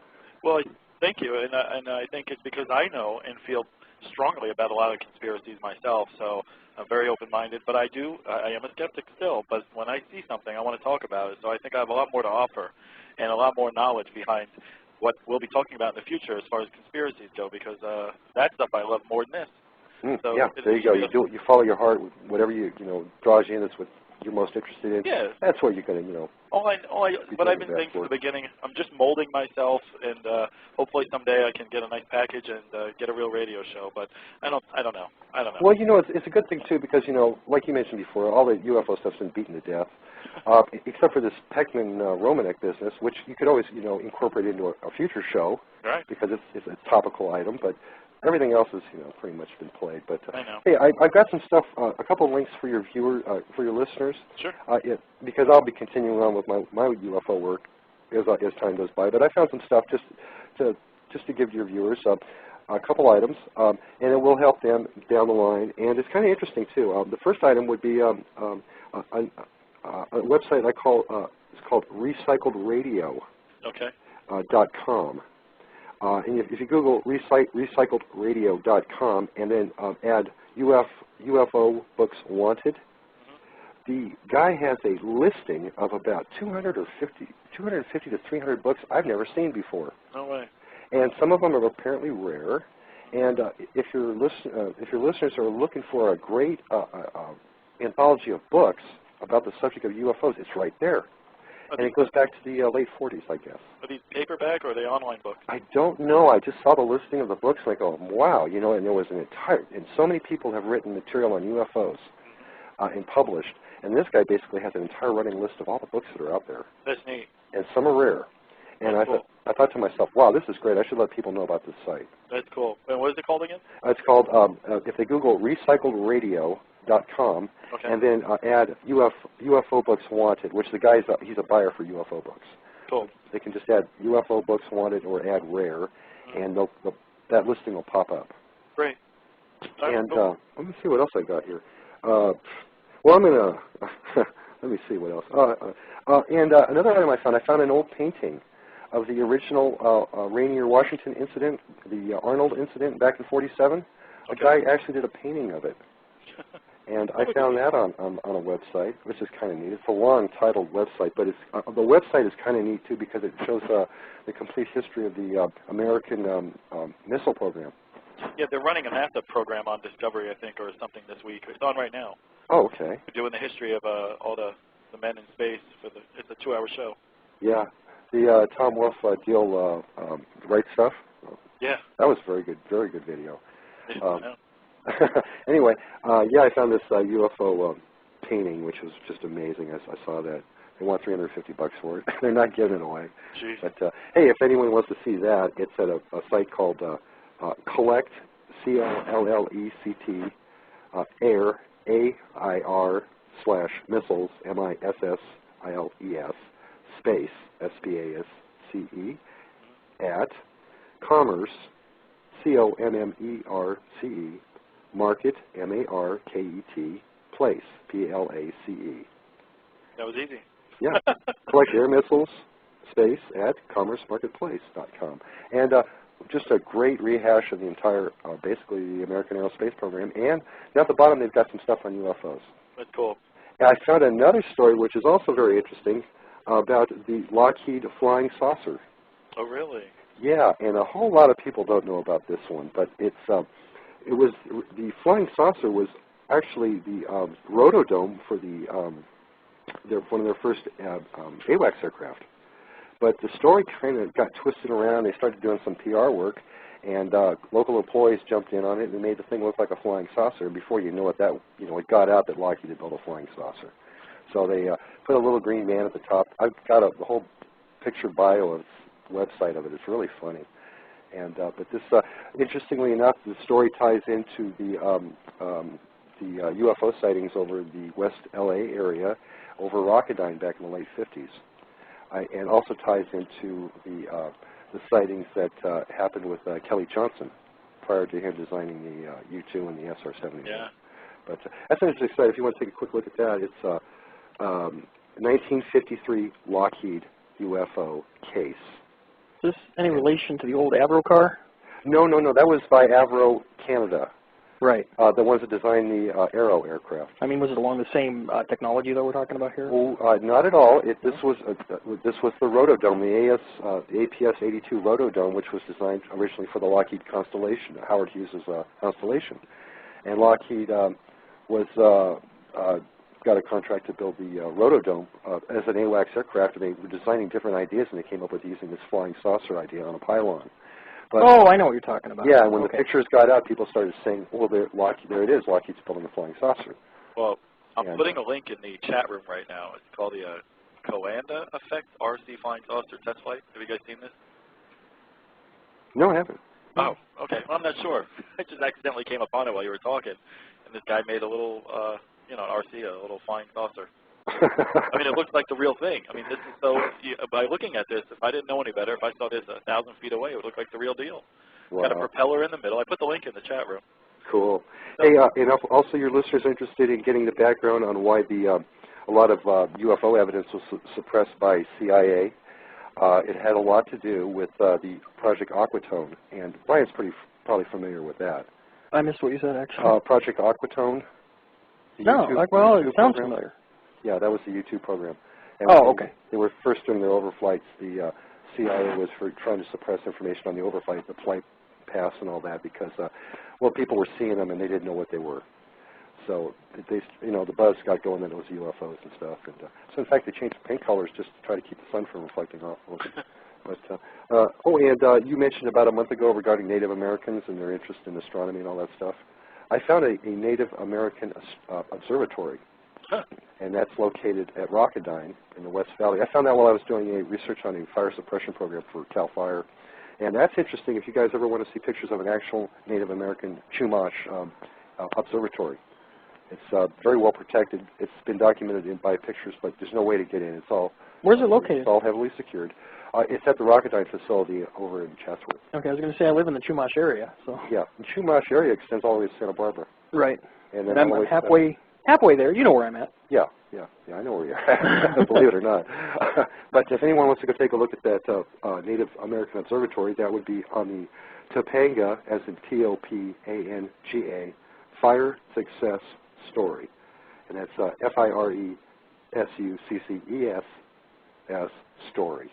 Well, thank you, and I think it's because I know and feel strongly about a lot of conspiracies myself, so I'm very open-minded, but I am a skeptic still, but when I see something, I want to talk about it, so I think I have a lot more to offer and a lot more knowledge behind what we'll be talking about in the future as far as conspiracies go, because that stuff I love more than this. So yeah, there you go. You follow your heart, whatever draws you in. That's what you're most interested in. Yeah. That's what you're going to What I've been saying from the beginning, I'm I'm just molding myself, and hopefully someday I can get a nice package and get a real radio show. But I don't know. Well, you know, it's a good thing too because, you know, like you mentioned before, all the UFO stuff's been beaten to death, except for this Peckman Romanek business, which you could always, you know, incorporate into a future show, right? Because it's a topical item, but everything else has, you know, pretty much been played. But I know. hey, I've got some stuff, a couple of links for your for your listeners. Sure. Because I'll be continuing on with my UFO work as time goes by. But I found some stuff just to give your viewers a couple items, and it will help them down the line. And it's kind of interesting too. The first item would be a website I call it's called recycledradio. Okay. .com. And if you Google recycledradio.com and then add UFO books wanted, the guy has a listing of about 250 to 300 books I've never seen before. No way. And some of them are apparently rare. And if your listeners are looking for a great anthology of books about the subject of UFOs, it's right there. And it goes back to the late 40s, I guess. Are these paperback or are they online books? I don't know. I just saw the listing of the books and I go, wow, you know, and there was and so many people have written material on UFOs and published. And this guy basically has an entire running list of all the books that are out there. That's neat. And some are rare. And cool. I thought to myself, wow, this is great. I should let people know about this site. That's cool. And what is it called again? It's called, if they Google recycledradio.com, okay. and then add UFO books wanted, which the guy's he's a buyer for UFO books. Cool. They can just add UFO books wanted or add rare, and that listing will pop up. Great. And cool. let me see what else I got here. Well, I'm gonna let me see what else. And another item I found an old painting of the original Rainier, Washington incident, the Arnold incident back in '47. A guy actually did a painting of it. And I found that on a website, which is kind of neat. It's a long titled website, but the website is kind of neat too because it shows the complete history of the American missile program. Yeah, they're running a NASA program on Discovery, I think, or something this week. It's on right now. Oh, okay. We're doing the history of all the men in space. It's a 2-hour show. Yeah, the Tom Wolfe deal, Right Stuff. Yeah. That was very good video. Yeah. Anyway, yeah, I found this UFO painting, which was just amazing. I saw that. They want $350 for it. They're not giving it away. Jeez. But hey, if anyone wants to see that, it's at a site called Collect, CLLECT, Air, AIR /missiles, MISSILES, space, SPACE, at Commerce, COMMERCE, Market, MARKET, Place, PLACE. That was easy. Yeah. Collect air missiles, space, at commercemarketplace.com. And just a great rehash of the entire, basically, the American aerospace program. And down at the bottom, they've got some stuff on UFOs. That's cool. And I found another story, which is also very interesting, about the Lockheed flying saucer. Oh, really? Yeah, and a whole lot of people don't know about this one, but the flying saucer was actually the rotodome for one of their first AWACS aircraft. But the story kind of got twisted around. They started doing some PR work, and local employees jumped in on it and made the thing look like a flying saucer. And before you know it, it got out that Lockheed had built a flying saucer. So they put a little green man at the top. I've got the whole picture bio of the website of it. It's really funny. And but this, interestingly enough, the story ties into the UFO sightings over the West LA area, over Rocketdyne back in the late 50s. And also ties into the sightings that happened with Kelly Johnson prior to him designing the U-2 and the SR-71. Yeah. But that's an interesting site. If you want to take a quick look at that, it's 1953 Lockheed UFO case. Is this any relation to the old Avro car? No. That was by Avro Canada. Right. The ones that designed the Aero aircraft. I mean, was it along the same technology that we're talking about here? Oh, not at all. This was the rotodome, the APS-82 rotodome, which was designed originally for the Lockheed Constellation, Howard Hughes' Constellation. And Lockheed was got a contract to build the Rotodome as an AWACS aircraft, and they were designing different ideas, and they came up with using this flying saucer idea on a pylon. But, oh, I know what you're talking about. Yeah, and when okay. the pictures got out, people started saying, well, there it is, Lockheed's building a flying saucer. Well, I'm putting a link in the chat room right now. It's called the Coanda Effect RC Flying Saucer Test Flight. Have you guys seen this? No, I haven't. Oh, okay. Well, I'm not sure. I just accidentally came upon it while you were talking, and this guy made a little, an RC, a little flying saucer. I mean, it looks like the real thing. I mean, this is so, by looking at this, if I didn't know any better, if I saw this 1,000 feet away, it would look like the real deal. Wow. Got a propeller in the middle. I put the link in the chat room. Cool. Hey, and also your listeners are interested in getting the background on why a lot of UFO evidence was suppressed by CIA. It had a lot to do with the Project Aquatone, and Brian's probably familiar with that. I missed what you said, actually. Project Aquatone. No, well, it sounds familiar. Yeah, that was the U-2 program. And okay. They were first doing their overflights. The CIA was trying to suppress information on the overflight, the flight paths and all that, because people were seeing them and they didn't know what they were. So the buzz got going that it was UFOs and stuff. And so in fact, they changed the paint colors just to try to keep the sun from reflecting off of them. But you mentioned about a month ago regarding Native Americans and their interest in astronomy and all that stuff. I found a Native American observatory, and that's located at Rocketdyne in the West Valley. I found that while I was doing a research on a fire suppression program for CAL FIRE. And that's interesting if you guys ever want to see pictures of an actual Native American Chumash observatory. It's very well protected. It's been documented by pictures, but there's no way to get in. It's all. Where's it located? It's all heavily secured. It's at the Rocketdyne facility over in Chatsworth. Okay, I was going to say I live in the Chumash area, so. Yeah, the Chumash area extends all the way to Santa Barbara. Right. And then I'm halfway there. You know where I'm at. Yeah, I know where you're at, believe it or not. But if anyone wants to go take a look at that Native American Observatory, that would be on the Topanga, as in Topanga, Fire Success Story. And that's FIRESUCCES Story.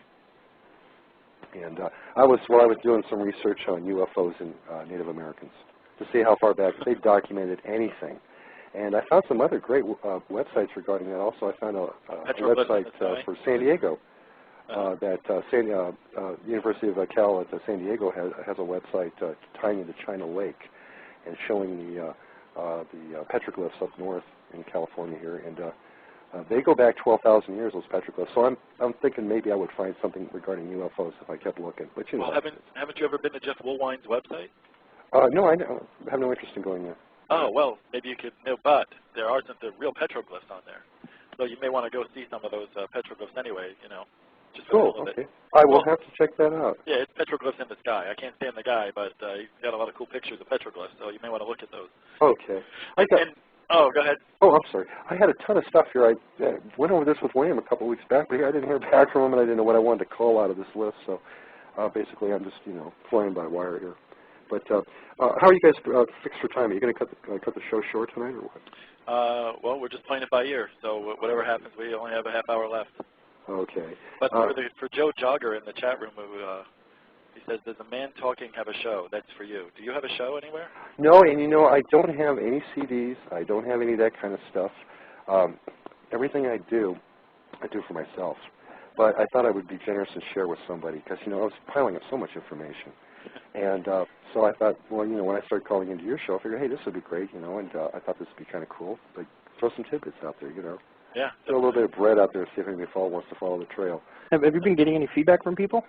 And while I was doing some research on UFOs and Native Americans to see how far back they documented anything. And I found some other great websites regarding that. Also, I found a website for San Diego. University of Cal at San Diego has a website tying into China Lake and showing the petroglyphs up north in California here. And they go back 12,000 years, those petroglyphs. So I'm thinking maybe I would find something regarding UFOs if I kept looking. But well, haven't you ever been to Jeff Woolwine's website? No, I have no interest in going there. Oh, well, maybe you could, but there aren't the real petroglyphs on there. So you may want to go see some of those petroglyphs anyway, just for a little bit. I will have to check that out. Yeah, it's petroglyphs in the sky. I can't stand the guy, but he's got a lot of cool pictures of petroglyphs, so you may want to look at those. Okay. Go ahead. Oh, I'm sorry. I had a ton of stuff here. I went over this with William a couple of weeks back, but I didn't hear back from him, and I didn't know what I wanted to call out of this list, so basically I'm just, flying by wire here. But how are you guys fixed for time? Are you going to cut the show short tonight, or what? Well, we're just playing it by ear, so whatever happens, we only have a half hour left. Okay. But for Joe Jogger in the chat room, he says, does a man talking have a show? That's for you. Do you have a show anywhere? No, and I don't have any CDs. I don't have any of that kind of stuff. Everything I do for myself. But I thought I would be generous and share with somebody because, I was piling up so much information. And so I thought, well, when I started calling into your show, I figured, hey, this would be great, and I thought this would be kind of cool. Like, throw some tidbits out there, Yeah. Throw a little bit of bread out there, see if anybody wants to follow the trail. Have you been getting any feedback from people?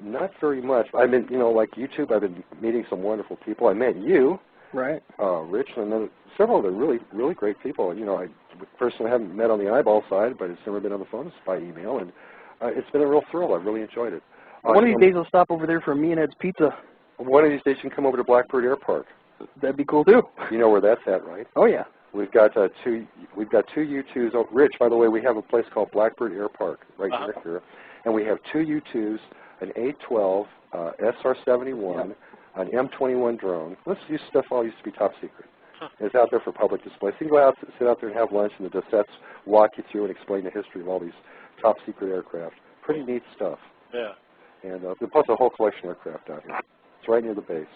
Not very much. I've been, like YouTube, I've been meeting some wonderful people. I met you. Right. Rich, and then several other really, really great people. I personally haven't met on the eyeball side, but it's never been on the phone, it's by email, and it's been a real thrill. I've really enjoyed it. One of these days I'll stop over there for me and Ed's Pizza. One of these days you can come over to Blackbird Air Park. That'd be cool too. You know where that's at, right? Oh yeah. We've got two U2s. Oh, Rich, by the way, we have a place called Blackbird Air Park right here, and we have two U2s, an A-12, SR-71, an M-21 drone. This stuff all used to be top secret. It's out there for public display. So you can go out, sit out there and have lunch, and the Dossettes walk you through and explain the history of all these top secret aircraft. Pretty neat stuff. Yeah. And plus a whole collection of aircraft out here. It's right near the base.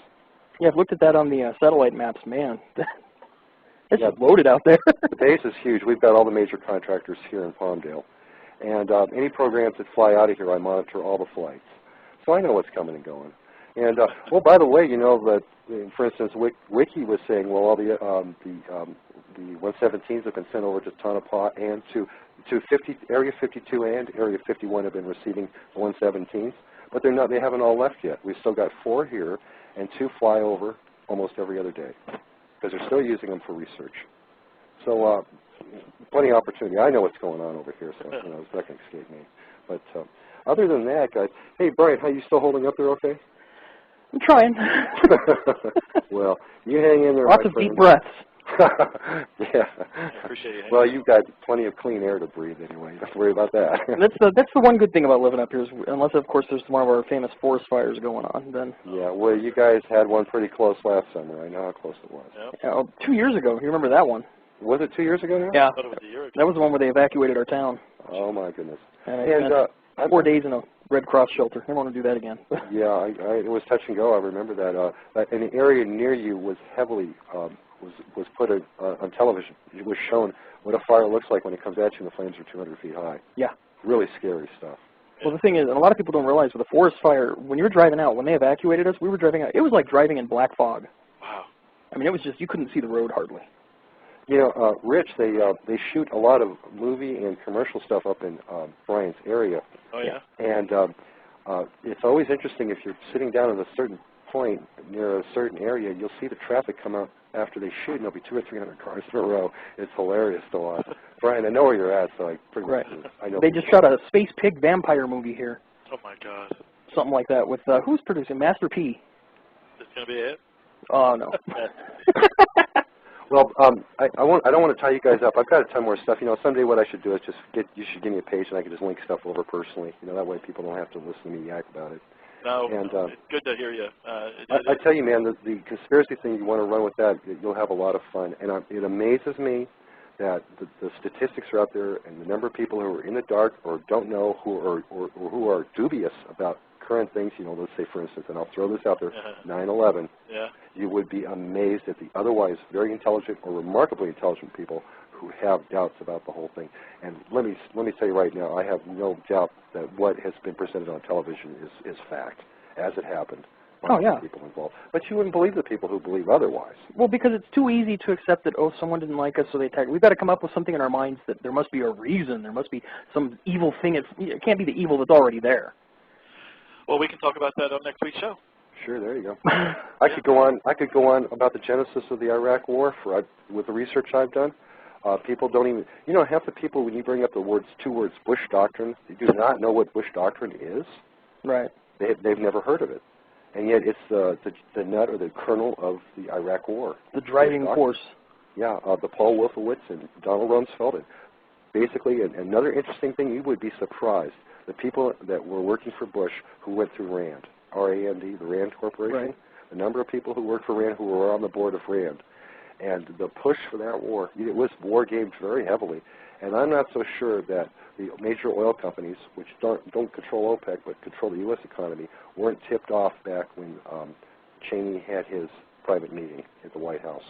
Yeah, I've looked at that on the satellite maps. Man, It's just loaded out there. The base is huge. We've got all the major contractors here in Palmdale. And any programs that fly out of here, I monitor all the flights. So I know what's coming and going. And, well, by the way, you know, that, for instance, Wiki was saying, well, all the 117s have been sent over to Tonopah and to Area 52 and Area 51 have been receiving the 117s. But they're not, they haven't all left yet. We've still got 4 here and 2 fly over almost every other day because they're still using them for research. So plenty of opportunity. I know what's going on over here, so you know, it's not going to escape me. But other than that, guys, hey, Brian, how you still holding up there okay? I'm trying. Well, you hang in there, Lots of deep breaths. Yeah. I appreciate you. Well, you've got plenty of clean air to breathe anyway. Don't worry about that. That's the one good thing about living up here, is unless of course there's one of our famous forest fires going on. Then. Yeah. Well, you guys had one pretty close last summer. I know how close it was. Yep. 2 years ago. You remember that one? Was it 2 years ago now? Yeah. I thought it was a year ago. That was the one where they evacuated our town. Oh my goodness. And I spent 4 days in a Red Cross shelter. I don't want to do that again. Yeah, it was touch and go. I remember that. And the area near you was heavily was put on television. It was shown what a fire looks like when it comes at you and the flames are 200 feet high. Yeah. Really scary stuff. Well, the thing is, and a lot of people don't realize, with a forest fire, when you're driving out, when they evacuated us, we were driving out. It was like driving in black fog. Wow. I mean, it was just, you couldn't see the road hardly. You know, Rich, they shoot a lot of movie and commercial stuff up in Brian's area. Oh, yeah? And it's always interesting if you're sitting down at a certain point near a certain area, you'll see the traffic come out after they shoot, and there'll be 200 or 300 cars in a row. It's hilarious to watch. Brian, I know where you're at, so I pretty much I know. They just shot a space pig vampire movie here. Oh, my God. Something like that with, who's producing? Master P. Is this going to be it? Oh, no. Well, I don't want to tie you guys up. I've got a ton more stuff. You know, someday what I should do is you should give me a page and I can just link stuff over personally. You know, that way people don't have to listen to me yak about it. No, and, it's good to hear you. I tell you, man, the conspiracy thing, you want to run with that, you'll have a lot of fun. And it amazes me that the statistics are out there and the number of people who are in the dark or don't know or who are dubious about current things. You know, let's say, for instance, and I'll throw this out there, 9/11. Yeah. You would be amazed at the otherwise very intelligent or remarkably intelligent people who have doubts about the whole thing. And let me tell you right now, I have no doubt that what has been presented on television is fact, as it happened. Oh, yeah. People involved. But you wouldn't believe the people who believe otherwise. Well, because it's too easy to accept that, oh, someone didn't like us, so they attacked. We've got to come up with something in our minds that there must be a reason. There must be some evil thing. It can't be the evil that's already there. Well, we can talk about that on next week's show. Sure, there you go. I could go on about the genesis of the Iraq War with the research I've done. People don't even, you know, half the people, when you bring up the two words Bush Doctrine, they do not know what Bush Doctrine is. Right. They've never heard of it. And yet it's the nut or the kernel of the Iraq War. The driving force. Yeah, the Paul Wolfowitz and Donald Rumsfeld. And basically, another interesting thing, you would be surprised, the people that were working for Bush who went through RAND, R-A-N-D, the RAND Corporation, right. The number of people who worked for RAND who were on the board of RAND. And the push for that war, it was war gamed very heavily. And I'm not so sure that the major oil companies, which don't control OPEC but control the U.S. economy, weren't tipped off back when Cheney had his private meeting at the White House.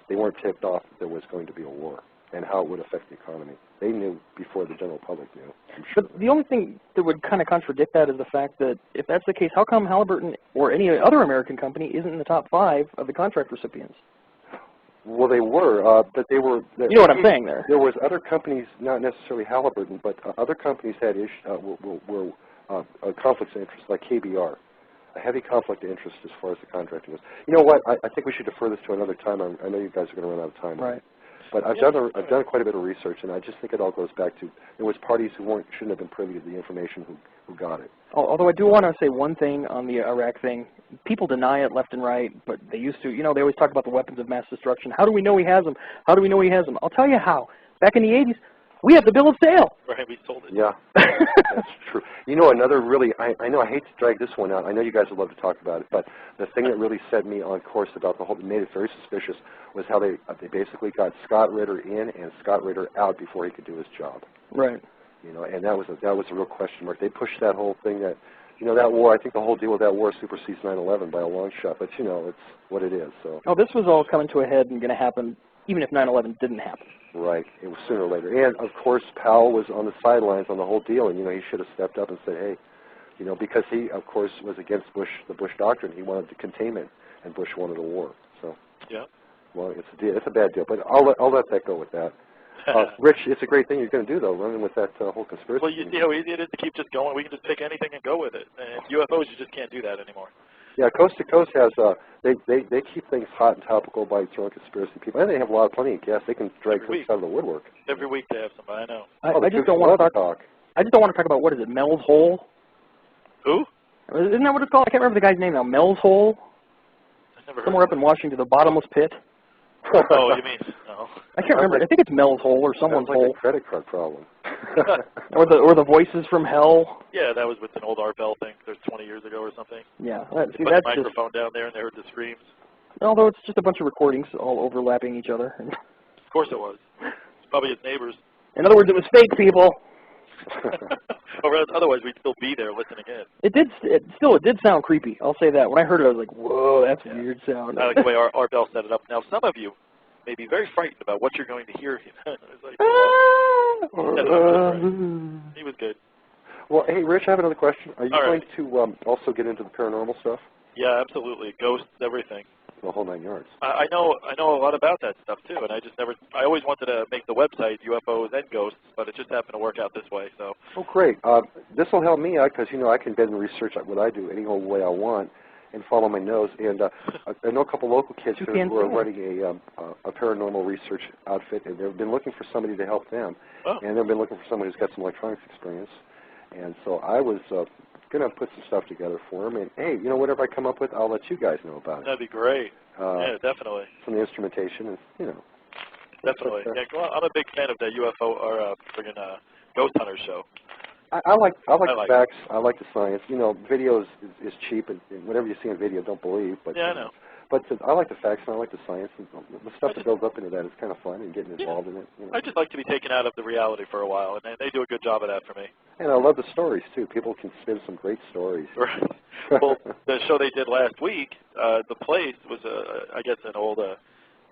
They weren't tipped off that there was going to be a war and how it would affect the economy. They knew before the general public knew. I'm sure. But the only thing that would kind of contradict that is the fact that if that's the case, how come Halliburton or any other American company isn't in the top 5 of the contract recipients? Well, they were, but they were. You know what I'm saying there. There was other companies, not necessarily Halliburton, but other companies had were conflicts of interest, like KBR, a heavy conflict of interest as far as the contracting goes. You know what? I think we should defer this to another time. I know you guys are going to run out of time. Right. But I've done quite a bit of research, and I just think it all goes back to there was parties who shouldn't have been privy to the information who got it. Although I do want to say one thing on the Iraq thing. People deny it left and right, but they used to. You know, they always talk about the weapons of mass destruction. How do we know he has them? How do we know he has them? I'll tell you how. Back in the 80s, we have the bill of sale. Right, we sold it. Yeah, that's true. You know, another really, I know I hate to drag this one out. I know you guys would love to talk about it, but the thing that really set me on course about the whole, made it very suspicious, was how they basically got Scott Ritter in and Scott Ritter out before he could do his job. Right. You know, and that was a real question mark. They pushed that whole thing that, you know, that war, I think the whole deal with that war supersedes 9/11 by a long shot, but, you know, it's what it is. So. Oh, this was all coming to a head and going to happen even if 9/11 didn't happen. Right. It was sooner or later. And, of course, Powell was on the sidelines on the whole deal, and, he should have stepped up and said, hey, because he, of course, was against the Bush doctrine. He wanted to containment, and Bush wanted a war. So, yeah. Well, it's a deal. It's a bad deal, but I'll let that go with that. Rich, it's a great thing you're going to do, though, running with that whole conspiracy. Well, how easy it is to keep just going. We can just pick anything and go with it. And UFOs, you just can't do that anymore. Yeah, Coast to Coast has, they keep things hot and topical by throwing conspiracy people. And they have plenty of guests. They can drag things out of the woodwork. Every week they have somebody, I know. I just don't want to talk. I just don't want to talk about, what is it, Mel's Hole? Who? Isn't that what it's called? I can't remember the guy's name now. Mel's Hole? Somewhere up in Washington, the bottomless pit. Oh, you mean? No. I can't remember. I think it's Mel's Hole or someone's like hole. A credit card problem. or the Voices from Hell. Yeah, that was with an old Art Bell thing. There's 20 years ago or something. Yeah, see, that's the microphone down there, and they heard the screams. Although it's just a bunch of recordings all overlapping each other. Of course it was. It's probably his neighbors. In other words, it was fake, people. Otherwise, we'd still be there listening in. It did sound creepy. I'll say that. When I heard it, I was like, "Whoa, that's a weird sound." I like the way Art Bell set it up. Now, some of you may be very frightened about what you're going to hear. It's like, he was good. Well, hey, Rich, I have another question. Are you All going to also get into the paranormal stuff? Yeah, absolutely. Ghosts, everything. The whole 9 yards. I know a lot about that stuff too, and I always wanted to make the website UFOs and Ghosts, but it just happened to work out this way. So. Oh, great. This will help me out because I can get and research what I do any old way I want and follow my nose. And I know a couple local kids who are running a paranormal research outfit, and they've been looking for somebody to help them, and they've been looking for somebody who's got some electronics experience. And so I was going to put some stuff together for them, and hey, whatever I come up with, I'll let you guys know about it. That'd be great. Yeah, definitely. From the instrumentation, and Definitely. Yeah, well, I'm a big fan of the UFO or friggin' Ghost Hunter show. I like the facts. I like the science. Video is cheap, and whatever you see in video, don't believe. But yeah, I know. But I like the facts, and I like the science, and the stuff that builds up into that is kind of fun, and getting involved in it. I just like to be taken out of the reality for a while, and they do a good job of that for me. And I love the stories too. People can spin some great stories. Right. Well, the show they did last week, the place was I guess an old.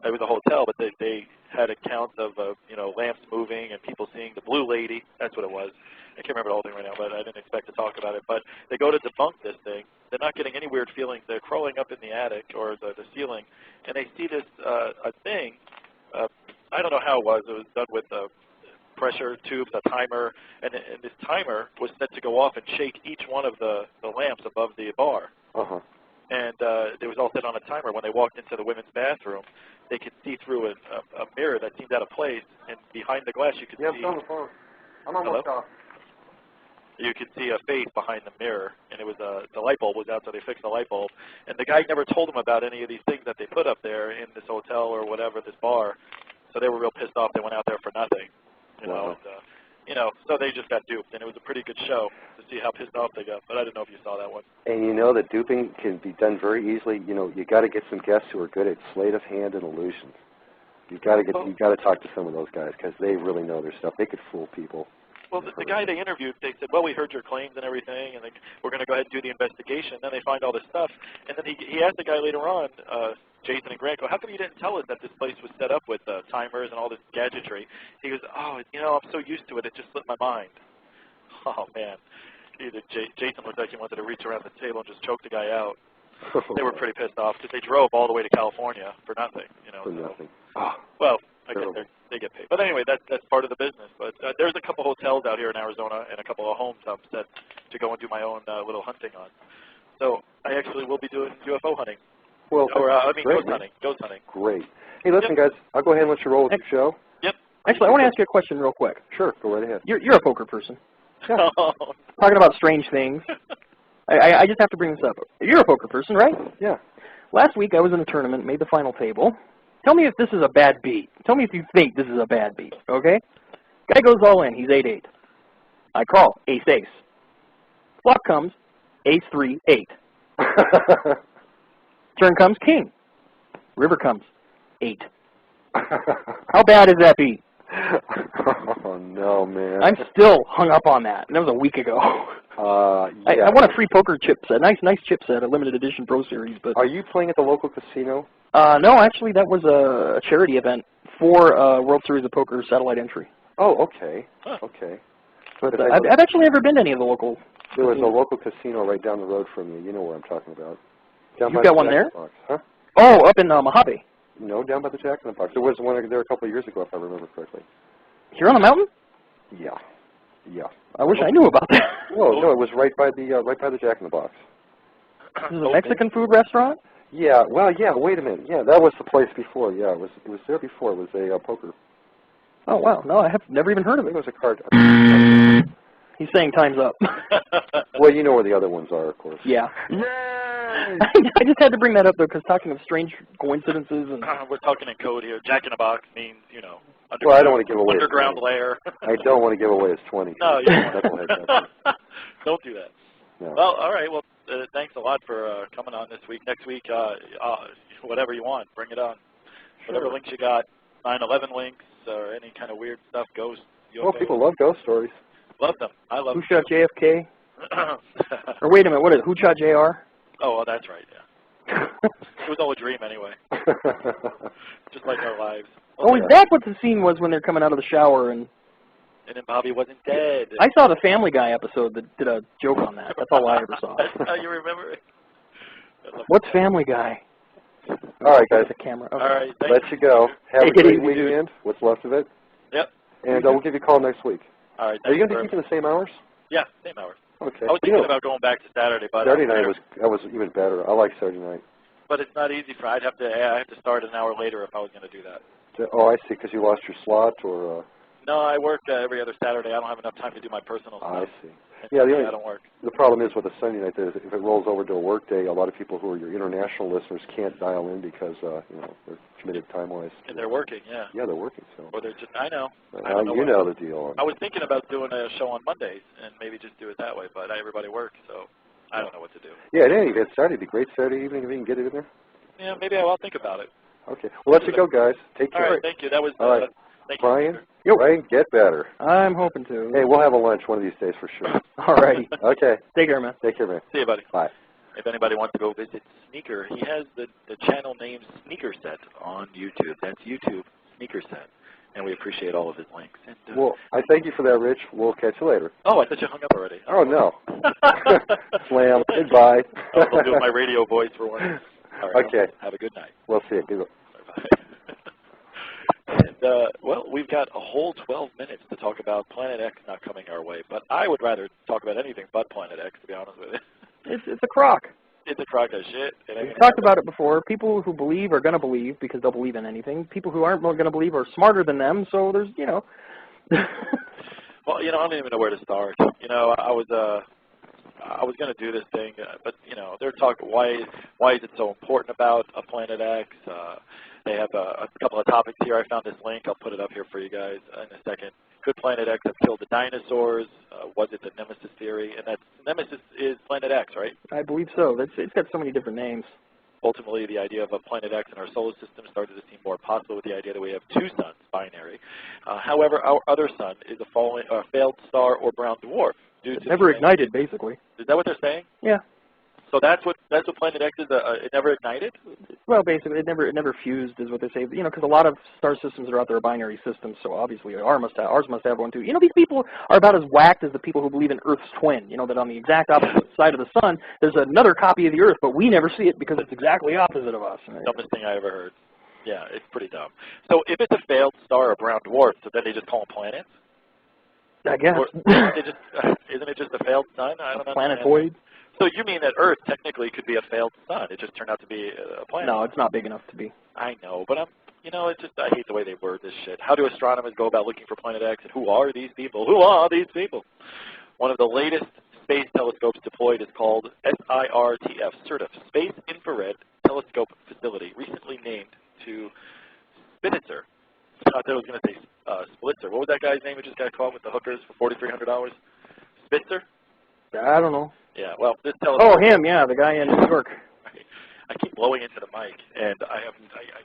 It was a hotel, but they had accounts of lamps moving and people seeing the blue lady. That's what it was. I can't remember the whole thing right now, but I didn't expect to talk about it. But they go to debunk this thing. They're not getting any weird feelings. They're crawling up in the attic or the ceiling, and they see this a thing. I don't know how it was. It was done with pressure tubes, a timer, and this timer was set to go off and shake each one of the lamps above the bar. Uh-huh. And it was all set on a timer. When they walked into the women's bathroom, they could see through a mirror that seemed out of place, and behind the glass you could see... I'm on the phone. I'm almost off. You could see a face behind the mirror, and it was the light bulb was out, so they fixed the light bulb. And the guy never told them about any of these things that they put up there in this hotel or whatever, this bar. So they were real pissed off. They went out there for nothing, Wow. And, so they just got duped, and it was a pretty good show to see how pissed off they got. But I didn't know if you saw that one. And that duping can be done very easily. You got to get some guests who are good at sleight of hand and illusions. You got to talk to some of those guys because they really know their stuff. They could fool people. Well, the guy they interviewed, they said, well, we heard your claims and everything, and we're going to go ahead and do the investigation. Then they find all this stuff. And then he asked the guy later on, Jason and Grant, how come you didn't tell us that this place was set up with timers and all this gadgetry? He goes, I'm so used to it, it just slipped my mind. Oh, man. Jason looked like he wanted to reach around the table and just choke the guy out. They were pretty pissed off because they drove all the way to California for nothing. For nothing. Well, I guess they get paid. But anyway, that's part of the business. But there's a couple hotels out here in Arizona and a couple of homes I'm set to go and do my own little hunting on. So I actually will be doing UFO hunting. Well, ghost hunting. Ghost hunting. Great. Hey, listen, guys, I'll go ahead and let you roll with your show. Yep. Actually, I want to ask you a question real quick. Sure, go right ahead. You're a poker person. Yeah. Talking about strange things. I just have to bring this up. You're a poker person, right? Yeah. Last week I was in a tournament, made the final table. Tell me if this is a bad beat. Tell me if you think this is a bad beat, okay? Guy goes all in. He's 8-8. I call ace-ace. Flop comes ace-3-8. Turn comes king. River comes 8. How bad is that beat? Oh, no, man. I'm still hung up on that. And that was a week ago. Yeah. I won a free poker chip set, nice chip set, a limited edition Pro Series. But are you playing at the local casino? No, actually, that was a charity event for World Series of Poker satellite entry. Oh, okay. Huh. Okay. But I've actually never been to any of the local. There was a local casino right down the road from you. You know where I'm talking about. Down You by got the one Jack there? in the Box. Huh? Oh, up in Mojave. No, down by the Jack in the Box. There was one there a couple of years ago, if I remember correctly. Here on the mountain? Yeah. Yeah. I wish I knew about that. No, it was right by the Jack in the Box. This is a Mexican food restaurant? Yeah. Well, yeah. Wait a minute. Yeah, that was the place before. Yeah, it was there before. It was a poker. Oh wow, no, I have never even heard of I it. think it was a card. He's saying time's up. Well, you know where the other ones are, of course. Yeah. I just had to bring that up though, because talking of strange coincidences and. We're talking in code here. Jack in the Box means, you know, Well, I don't want to give away underground lair. I don't want to give away his 20. No, you don't. Knucklehead. Don't do that. No. Well, all right. Well, thanks a lot for coming on this week. Next week, whatever you want, bring it on. Sure. Whatever links you got, 9/11 links or any kind of weird stuff, ghost. Well, people love ghost stories. Love them. I love Who them. shot JFK? Or wait a minute, what is it? Who shot JR? Oh, well, that's right, yeah. It was all a dream anyway, just like our lives. Oh, is that what the scene was when they're coming out of the shower and then Bobby wasn't dead. I saw the Family Guy episode that did a joke on that. That's all I ever saw. That's how you remember it? What's Family Guy? All right, guys. The camera. Okay. All right, Let you go. Have a Take it great easy, dude. weekend. What's left of it. Yep. And we'll give you a call next week. All right. Are you going to be keeping the same hours? Yeah, same hours. Okay. I was thinking about going back to Saturday, but Saturday night was even better. I like Saturday night. But it's not easy for. I have to start an hour later if I was going to do that. Oh, I see. Because you lost your slot, or. No, I work every other Saturday. I don't have enough time to do my personal I stuff. see. And Yeah, Sunday I don't work. the problem is with a Sunday night that if it rolls over to a work day, a lot of people who are your international listeners can't dial in because you know, they're committed time-wise. And they're working, yeah. Yeah, they're working. So. Or they're just. I know. I don't know you know the deal. I was thinking about doing a show on Mondays and maybe just do it that way, but everybody works, so I don't know what to do. Yeah, at any event, Saturday would be great. Saturday evening if you can get it in there. Yeah, maybe I'll think about it. Okay. Well, let you go, guys. Take care. All right, thank you. That was. All right. Thank you. Brian. Brian, get better. I'm hoping to. Hey, we'll have a lunch one of these days for sure. All righty. Okay. Take care, man. Take care, man. See you, buddy. Bye. If anybody wants to go visit Sneaker, he has the channel name Sneaker Set on YouTube. That's YouTube Sneaker Set, and we appreciate all of his links. And, Well, I thank you for that, Rich. We'll catch you later. oh, I thought you hung up already. Oh, no. Slam. Goodbye. I'll do my radio voice for one. All right, Okay. Have a good night. We'll see you. Good. Bye-bye. And, well, we've got a whole 12 minutes to talk about Planet X not coming our way, but I would rather talk about anything but Planet X, to be honest with you. It's a crock. It's a crock of shit. We've talked about it before. People who believe are going to believe because they'll believe in anything. People who aren't going to believe are smarter than them, so there's, you know. Well, you know, I don't even know where to start. You know, I was going to do this thing, but, you know, they're talking, why is it so important about a Planet X? They have a couple of topics here. I found this link. I'll put it up here for you guys in a second. Could Planet X have killed the dinosaurs? Was it the Nemesis theory? And that's Nemesis is Planet X, right? I believe so. It's got so many different names. Ultimately, the idea of a Planet X in our solar system started to seem more possible with the idea that we have two suns, binary. However, our other sun is a failed star or brown dwarf. It's never ignited, basically. Is that what they're saying? Yeah. So that's what Planet X is. It never ignited. Well, basically, it never fused, is what they say. You know, because a lot of star systems that are out there are binary systems. So obviously, ours must have one too. You know, these people are about as whacked as the people who believe in Earth's twin. You know, that on the exact opposite side of the sun, there's another copy of the Earth, but we never see it because it's exactly opposite of us. Dumbest thing I ever heard. Yeah, it's pretty dumb. So if it's a failed star or brown dwarf, so then they just call them planets? I guess. Or isn't it just a failed sun? I don't know. Planetoid. So you mean that Earth technically could be a failed sun? It just turned out to be a planet. No, it's not big enough to be. I know, but you know, it's just I hate the way they word this shit. How do astronomers go about looking for Planet X? And who are these people? Who are these people? One of the latest space telescopes deployed is called SIRTF, SIRTF, Space Infrared Telescope Facility, recently named to Spitzer. I thought I was going to say Splitzer. What was that guy's name who just got caught with the hookers for $4,300? Spitzer? I don't know. Yeah, well, this telescope... Oh, him, yeah, the guy in New York. I keep blowing into the mic, and I'm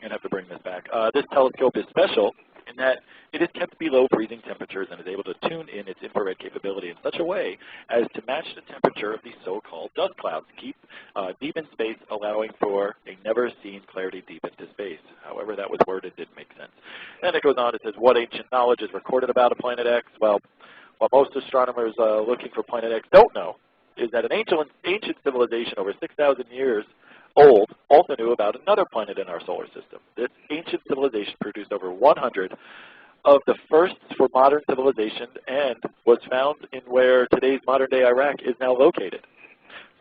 going to have to bring this back. This telescope is special in that it is kept below freezing temperatures and is able to tune in its infrared capability in such a way as to match the temperature of these so-called dust clouds, keep deep in space, allowing for a never-seen clarity deep into space. However that was worded didn't make sense. Then it goes on, it says, what ancient knowledge is recorded about a Planet X? Well, what most astronomers looking for Planet X don't know is that an ancient civilization over 6,000 years old also knew about another planet in our solar system. This ancient civilization produced over 100 of the firsts for modern civilization and was found in where today's modern-day Iraq is now located.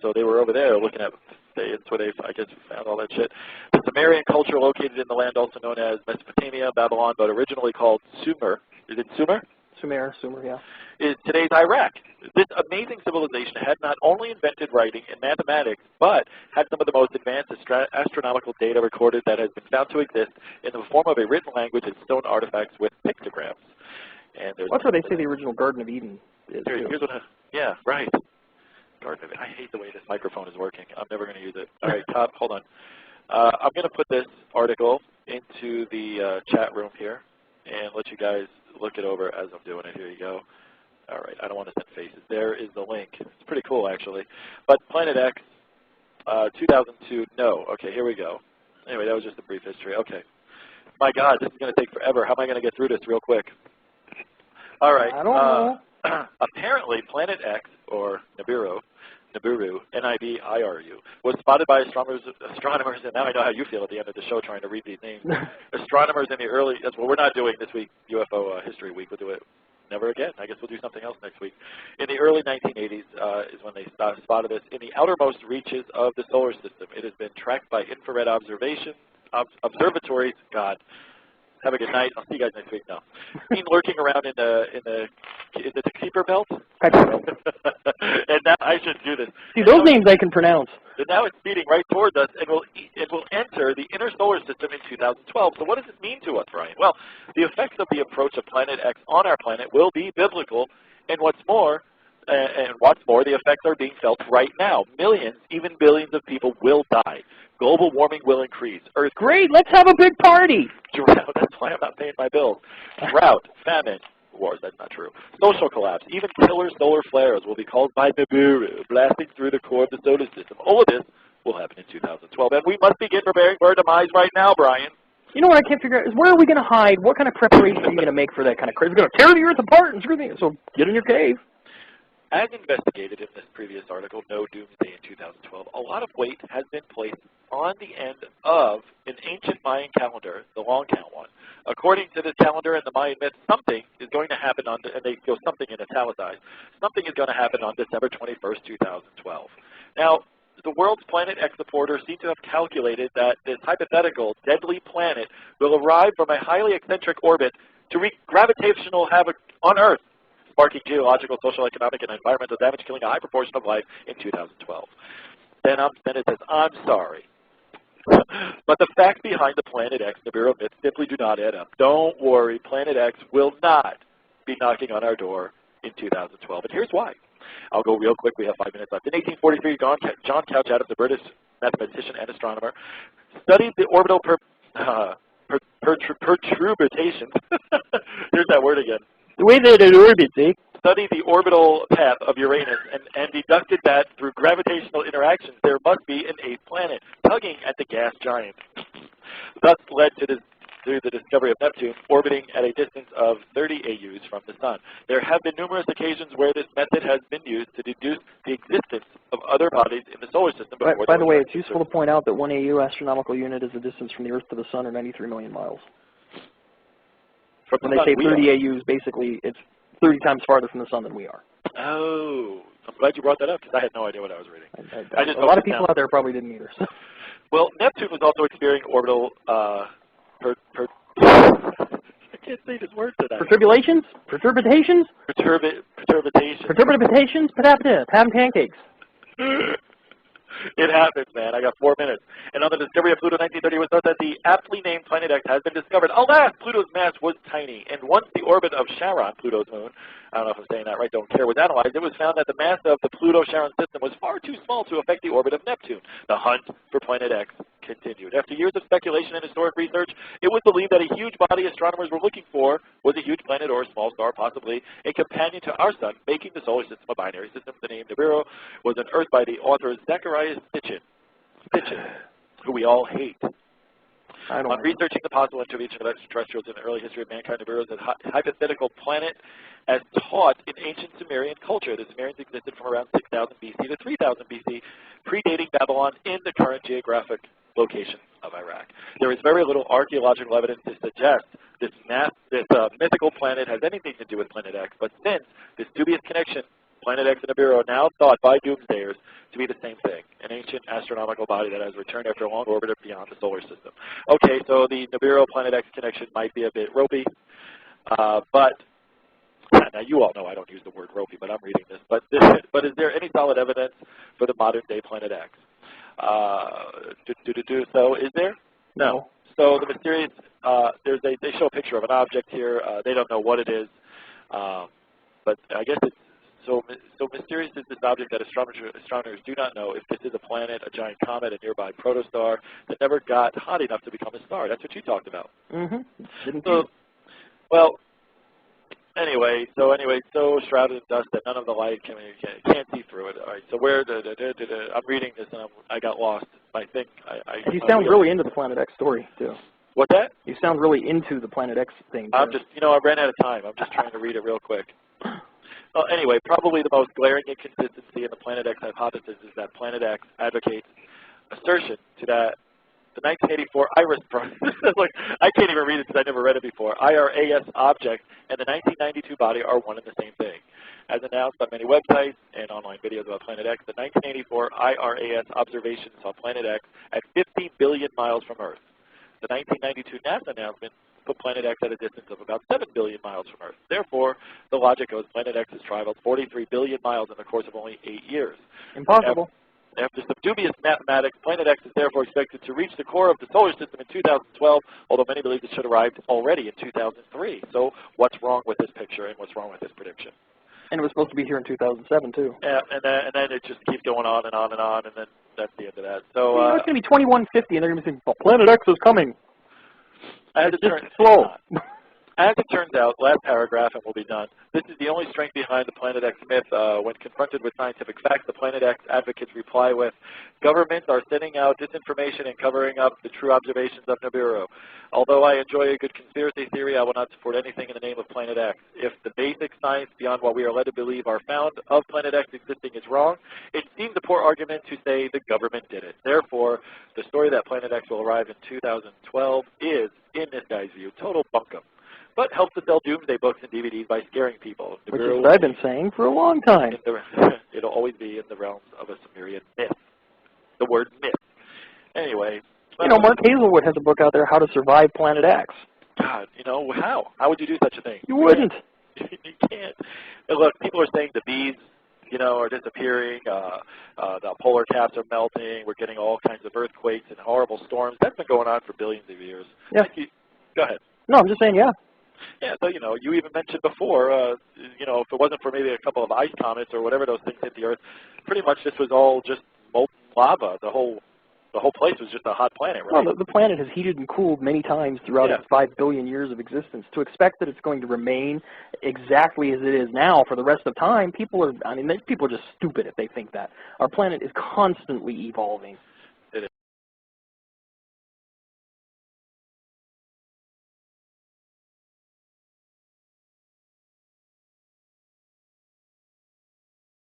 So they were over there looking at, that's where they, I guess, found all that shit. The Sumerian culture located in the land also known as Mesopotamia, Babylon, but originally called Sumer. Is it Sumer? Sumer, yeah. Is today's Iraq. This amazing civilization had not only invented writing and mathematics, but had some of the most advanced astronomical data recorded that has been found to exist in the form of a written language and stone artifacts with pictograms. And there's that's where they say the original Garden of Eden is. Here's what yeah, right. Garden of Eden. I hate the way this microphone is working. I'm never going to use it. All right, Todd, hold on. I'm going to put this article into the chat room here and let you guys look it over as I'm doing it. Here you go. All right, I don't want to send faces. There is the link. It's pretty cool, actually. But Planet X, 2002, no. Okay, here we go. Anyway, that was just a brief history. Okay. My God, this is going to take forever. How am I going to get through this real quick? All right. I don't know. Apparently, Planet X, or Nibiru, N-I-B-I-R-U, was spotted by astronomers, and now I know how you feel at the end of the show trying to read these names. Astronomers in the early, well, we're not doing this week UFO History Week. We'll do it never again. I guess we'll do something else next week. In the early 1980s is when they spotted this. In the outermost reaches of the solar system, it has been tracked by infrared observatories. God, have a good night. I'll see you guys next week now. Seen lurking around in the Kuiper belt? And now I should do this. See, those names I can pronounce. And now it's speeding right towards us, and it will enter the inner solar system in 2012. So what does this mean to us, Brian? Well, the effects of the approach of Planet X on our planet will be biblical, and what's more, the effects are being felt right now. Millions, even billions of people will die. Global warming will increase. Earth Great, let's have a big party. Drought, that's why I'm not paying my bills. Drought, famine, wars, that's not true. Social collapse, even killer solar flares will be caused by Nibiru, blasting through the core of the solar system. All of this will happen in 2012, and we must begin preparing for our demise right now, Brian. You know what I can't figure out is where are we going to hide? What kind of preparation are you going to make for that kind of crazy? We're going to tear the Earth apart and screw things. So get in your cave. As investigated in this previous article, No Doomsday in 2012, a lot of weight has been placed on the end of an ancient Mayan calendar, the long count one. According to this calendar and the Mayan myth, something is going to happen on, and they go something in italicized, something is going to happen on December 21st, 2012. Now, the world's Planet X supporters seem to have calculated that this hypothetical deadly planet will arrive from a highly eccentric orbit to wreak gravitational havoc on Earth, sparking geological, social, economic, and environmental damage, killing a high proportion of life in 2012. Then it says, I'm sorry. But the facts behind the Planet X Nibiru myth simply do not add up. Don't worry, Planet X will not be knocking on our door in 2012. And here's why. I'll go real quick. We have 5 minutes left. In 1843, John Couch Adams, a British mathematician and astronomer, studied the orbital perturbations. Here's that word again. The way that it orbits, eh? Studied the orbital path of Uranus and deducted that through gravitational interactions there must be an eighth planet tugging at the gas giant. Thus led to the discovery of Neptune orbiting at a distance of 30 AUs from the Sun. There have been numerous occasions where this method has been used to deduce the existence of other bodies in the solar system. By the way, it's useful to point out that 1 AU astronomical unit is the distance from the Earth to the Sun, or 93 million miles. When they say 30 AUs, basically it's 30 times farther from the Sun than we are. Oh, I'm glad you brought that up because I had no idea what I was reading. A lot of people out there probably didn't either. Well, Neptune was also experiencing orbital I can't say this word today. Perturbations? Perturbations? Perturbations. Having pancakes. It happens, man. I got 4 minutes. And on the discovery of Pluto in 1930, it was thought that the aptly named Planet X has been discovered. Alas, Pluto's mass was tiny. And once the orbit of Charon, Pluto's moon, I don't know if I'm saying that right, don't care, was analyzed, it was found that the mass of the Pluto-Charon system was far too small to affect the orbit of Neptune. The hunt for Planet X continued. After years of speculation and historic research, it was believed that a huge body astronomers were looking for was a huge planet or a small star, possibly a companion to our sun, making the solar system a binary system. The name Nibiru was unearthed by the author Zacharias Sitchin, who we all hate. On researching the possible intervention of extraterrestrials in the early history of mankind, Nibiru is a hypothetical planet as taught in ancient Sumerian culture. The Sumerians existed from around 6000 BC to 3000 BC, predating Babylon in the current geographic location of Iraq. There is very little archaeological evidence to suggest this mythical planet has anything to do with Planet X, but since this dubious connection, Planet X and Nibiru are now thought by doomsdayers to be the same thing, an ancient astronomical body that has returned after a long orbit beyond the solar system. Okay, so the Nibiru Planet X connection might be a bit ropey, but now you all know I don't use the word ropey, but I'm reading this. But is there any solid evidence for the modern day Planet X? So is there? No. So the mysterious, they show a picture of an object here. They don't know what it is, but I guess it's so mysterious is this object that astronomers do not know if this is a planet, a giant comet, a nearby protostar that never got hot enough to become a star. That's what you talked about. Mm-hmm. Well, anyway, so shrouded in dust that none of the light can't see through it. All right, so I'm reading this and I got lost. I think you sound really into the Planet X story too. What's that? You sound really into the Planet X thing. I'm just, I ran out of time. I'm just trying to read it real quick. Well, anyway, probably the most glaring inconsistency in the Planet X hypothesis is that Planet X advocates assertion to that the 1984 IRIS look, I can't even read it because I never read it before. IRAS object and the 1992 body are one and the same thing. As announced by many websites and online videos about Planet X, the 1984 IRAS observation saw Planet X at 50 billion miles from Earth. The 1992 NASA announcement put Planet X at a distance of about 7 billion miles from Earth. Therefore, the logic goes Planet X has traveled 43 billion miles in the course of only 8 years. Impossible. After some dubious mathematics, Planet X is therefore expected to reach the core of the solar system in 2012, although many believe it should have arrived already in 2003. So what's wrong with this picture and what's wrong with this prediction? And it was supposed to be here in 2007, too. Yeah, and then it just keeps going on and on and on, and then that's the end of that. So it's going to be 2150, and they're going to be saying, well, Planet X is coming. As it turns out, last paragraph and we'll be done, this is the only strength behind the Planet X myth. When confronted with scientific facts, the Planet X advocates reply with, governments are sending out disinformation and covering up the true observations of Nibiru. Although I enjoy a good conspiracy theory, I will not support anything in the name of Planet X. If the basic science beyond what we are led to believe are found of Planet X existing is wrong, it seems a poor argument to say the government did it. Therefore, the story that Planet X will arrive in 2012 is, in this guy's view, total bunkum, but helps to sell doomsday books and DVDs by scaring people. Which is what I've been saying for a long time. It'll always be in the realms of a Sumerian myth. The word myth. Anyway. Mark Hazelwood has a book out there, How to Survive Planet X. God, how? How would you do such a thing? You wouldn't. You can't. And look, people are saying the bees, are disappearing. The polar caps are melting. We're getting all kinds of earthquakes and horrible storms. That's been going on for billions of years. Yeah. Go ahead. No, I'm just saying, yeah. Yeah, so, you even mentioned before, if it wasn't for maybe a couple of ice comets or whatever those things hit the Earth, pretty much this was all just molten lava. The whole place was just a hot planet, right? Well, the planet has heated and cooled many times throughout its 5 billion years of existence. To expect that it's going to remain exactly as it is now for the rest of time, people are just stupid if they think that. Our planet is constantly evolving. It is.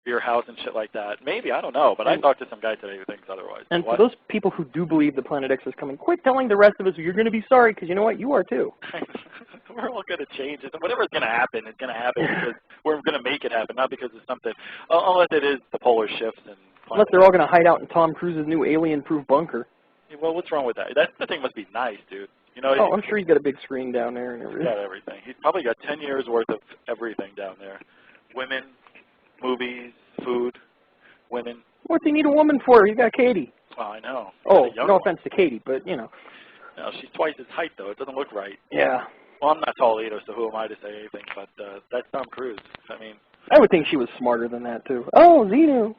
Your house and shit like that. Maybe, I don't know, but I talked to some guy today who thinks otherwise. And for those people who do believe the Planet X is coming, quit telling the rest of us you're going to be sorry, because you know what? You are too. We're all going to change it. Whatever's going to happen, it's going to happen because we're going to make it happen, not because it's something, unless it is the polar shifts. And unless they're all going to hide out in Tom Cruise's new alien-proof bunker. Yeah, well, what's wrong with that? That thing must be nice, dude. I'm sure he's got a big screen down there and everything. He's got everything. He's probably got 10 years worth of everything down there. Women, movies, food. Women. What's he need a woman for? He's got Katie. Oh, I know. No offense to Katie, but, No, she's twice his height, though. It doesn't look right. Yeah. Well, I'm not tall either, so who am I to say anything? But that's Tom Cruise. I would think she was smarter than that, too. Oh, Zeno.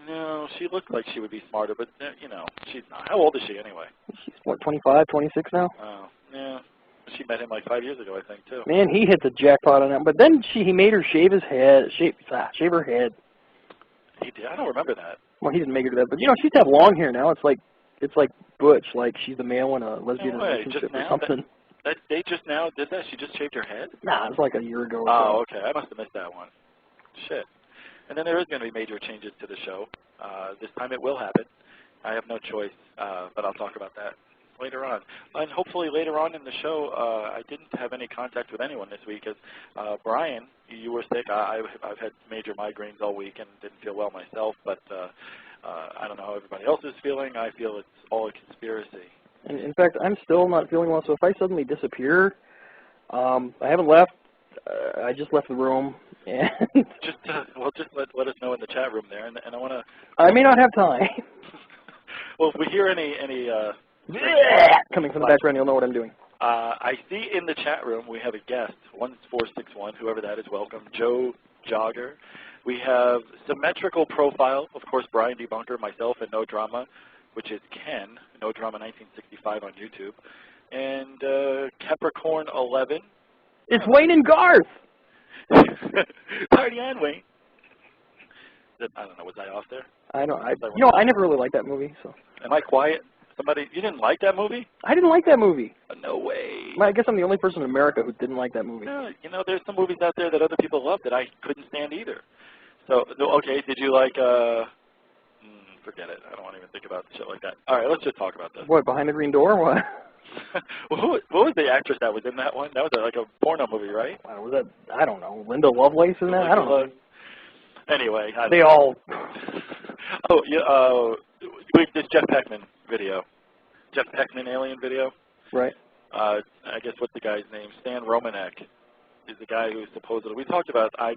No, she looked like she would be smarter, but, you know, she's not. How old is she anyway? She's, what, 25, 26 now? Oh, yeah. She met him like 5 years ago, I think, too. Man, he hit the jackpot on that. But then he made her shave his head, shave her head. He did? I don't remember that. Well, he didn't make her do that, but you know, she's have long hair now. It's like Butch, like she's a male in a lesbian relationship or something. They just now did that? She just shaved her head? Nah, it was like a year ago or so. Oh, okay. I must have missed that one. Shit. And then there is going to be major changes to the show. This time it will happen. I have no choice, but I'll talk about that later on. And hopefully later on in the show, I didn't have any contact with anyone this week because, Brian, you were sick. I've had major migraines all week and didn't feel well myself, but I don't know how everybody else is feeling. I feel it's all a conspiracy. And in fact, I'm still not feeling well, so if I suddenly disappear, I haven't left. I just left the room. And just let us know in the chat room there, and I want to. I may not have time. Well, if we hear any coming from the background, you'll know what I'm doing. I see in the chat room we have a guest, 1461, whoever that is, welcome, Joe Jogger. We have Symmetrical Profile, of course, Brian Debunker, myself, and No Drama, which is Ken, No Drama 1965 on YouTube, and Capricorn 11. It's Wayne and Garth. Party on, Wayne. I don't know, was I off there? I don't. You know, I never really liked that movie. So. Am I quiet? Somebody, you didn't like that movie? I didn't like that movie. No way. I guess I'm the only person in America who didn't like that movie. No, you know, there's some movies out there that other people love that I couldn't stand either. So, okay, did you like, forget it. I don't want to even think about shit like that. All right, let's just talk about this. What, Behind the Green Door? What? Well, what was the actress that was in that one? That was like a porno movie, right? Was that, I don't know, Linda Lovelace in that? I don't know. Anyway. They all... Oh, yeah, this Jeff Peckman video. Jeff Peckman alien video. Right. I guess what's the guy's name? Stan Romanek is the guy who supposedly... We talked about... I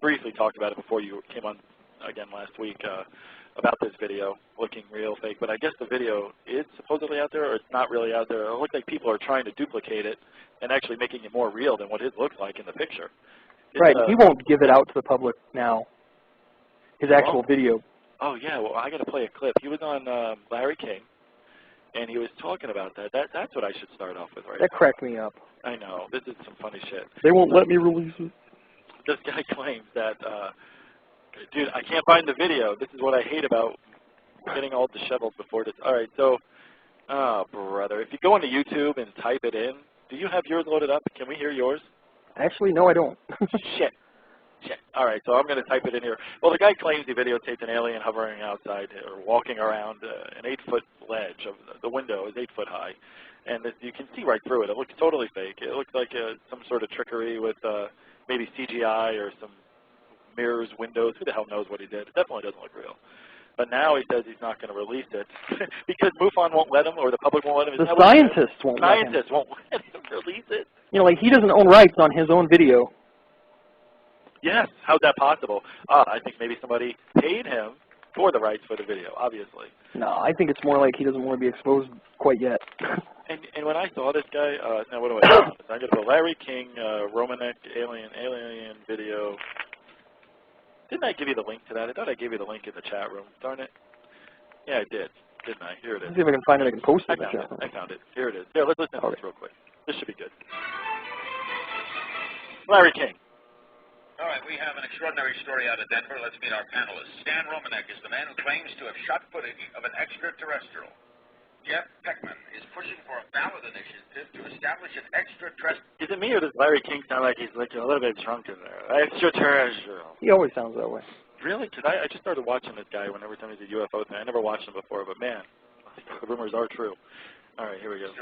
briefly talked about it before you came on again last week about this video looking real fake, but I guess the video is supposedly out there, or it's not really out there. It looks like people are trying to duplicate it and actually making it more real than what it looks like in the picture. Right, he won't give it out to the public now, his actual video. Oh, yeah, well, I got to play a clip. He was on Larry King, and he was talking about that. That's what I should start off with right now. That cracked me up. I know. This is some funny shit. They won't let me release it. This guy claims that, dude, I can't find the video. This is what I hate about getting all disheveled before this. All right, so, oh, brother, if you go into YouTube and type it in, do you have yours loaded up? Can we hear yours? Actually, no, I don't. Shit. All right, so I'm going to type it in here. Well, the guy claims he videotaped an alien hovering outside or walking around an 8-foot ledge. The window is 8 foot high, and you can see right through it. It looks totally fake. It looks like some sort of trickery with maybe CGI or some mirrors, windows. Who the hell knows what he did? It definitely doesn't look real. But now he says he's not going to release it because MUFON won't let him, or the public won't let him. The scientists won't let him. Scientists won't let him release it. You know, like he doesn't own rights on his own video. Yes. How's that possible? I think maybe somebody paid him for the rights for the video, obviously. No, I think it's more like he doesn't want to be exposed quite yet. And when I saw this guy, now what do I do? I'm going to put Larry King, Romanek, alien video. Didn't I give you the link to that? I thought I gave you the link in the chat room. Darn it. Yeah, I did. Didn't I? Here it is. Let's see if I can find it. I can post it in the chat room. I found it. Here it is. Yeah, let's listen to this real quick. This should be good. Larry King. All right, we have an extraordinary story out of Denver. Let's meet our panelists. Stan Romanek is the man who claims to have shot footage of an extraterrestrial. Jeff Peckman is pushing for a ballot initiative to establish an extraterrestrial. Is it me or does Larry King sound like he's like a little bit drunk in there? Extraterrestrial. He always sounds that way. Really? Because I just started watching this guy every time he's a UFO thing. I never watched him before, but man, the rumors are true. All right, here we go.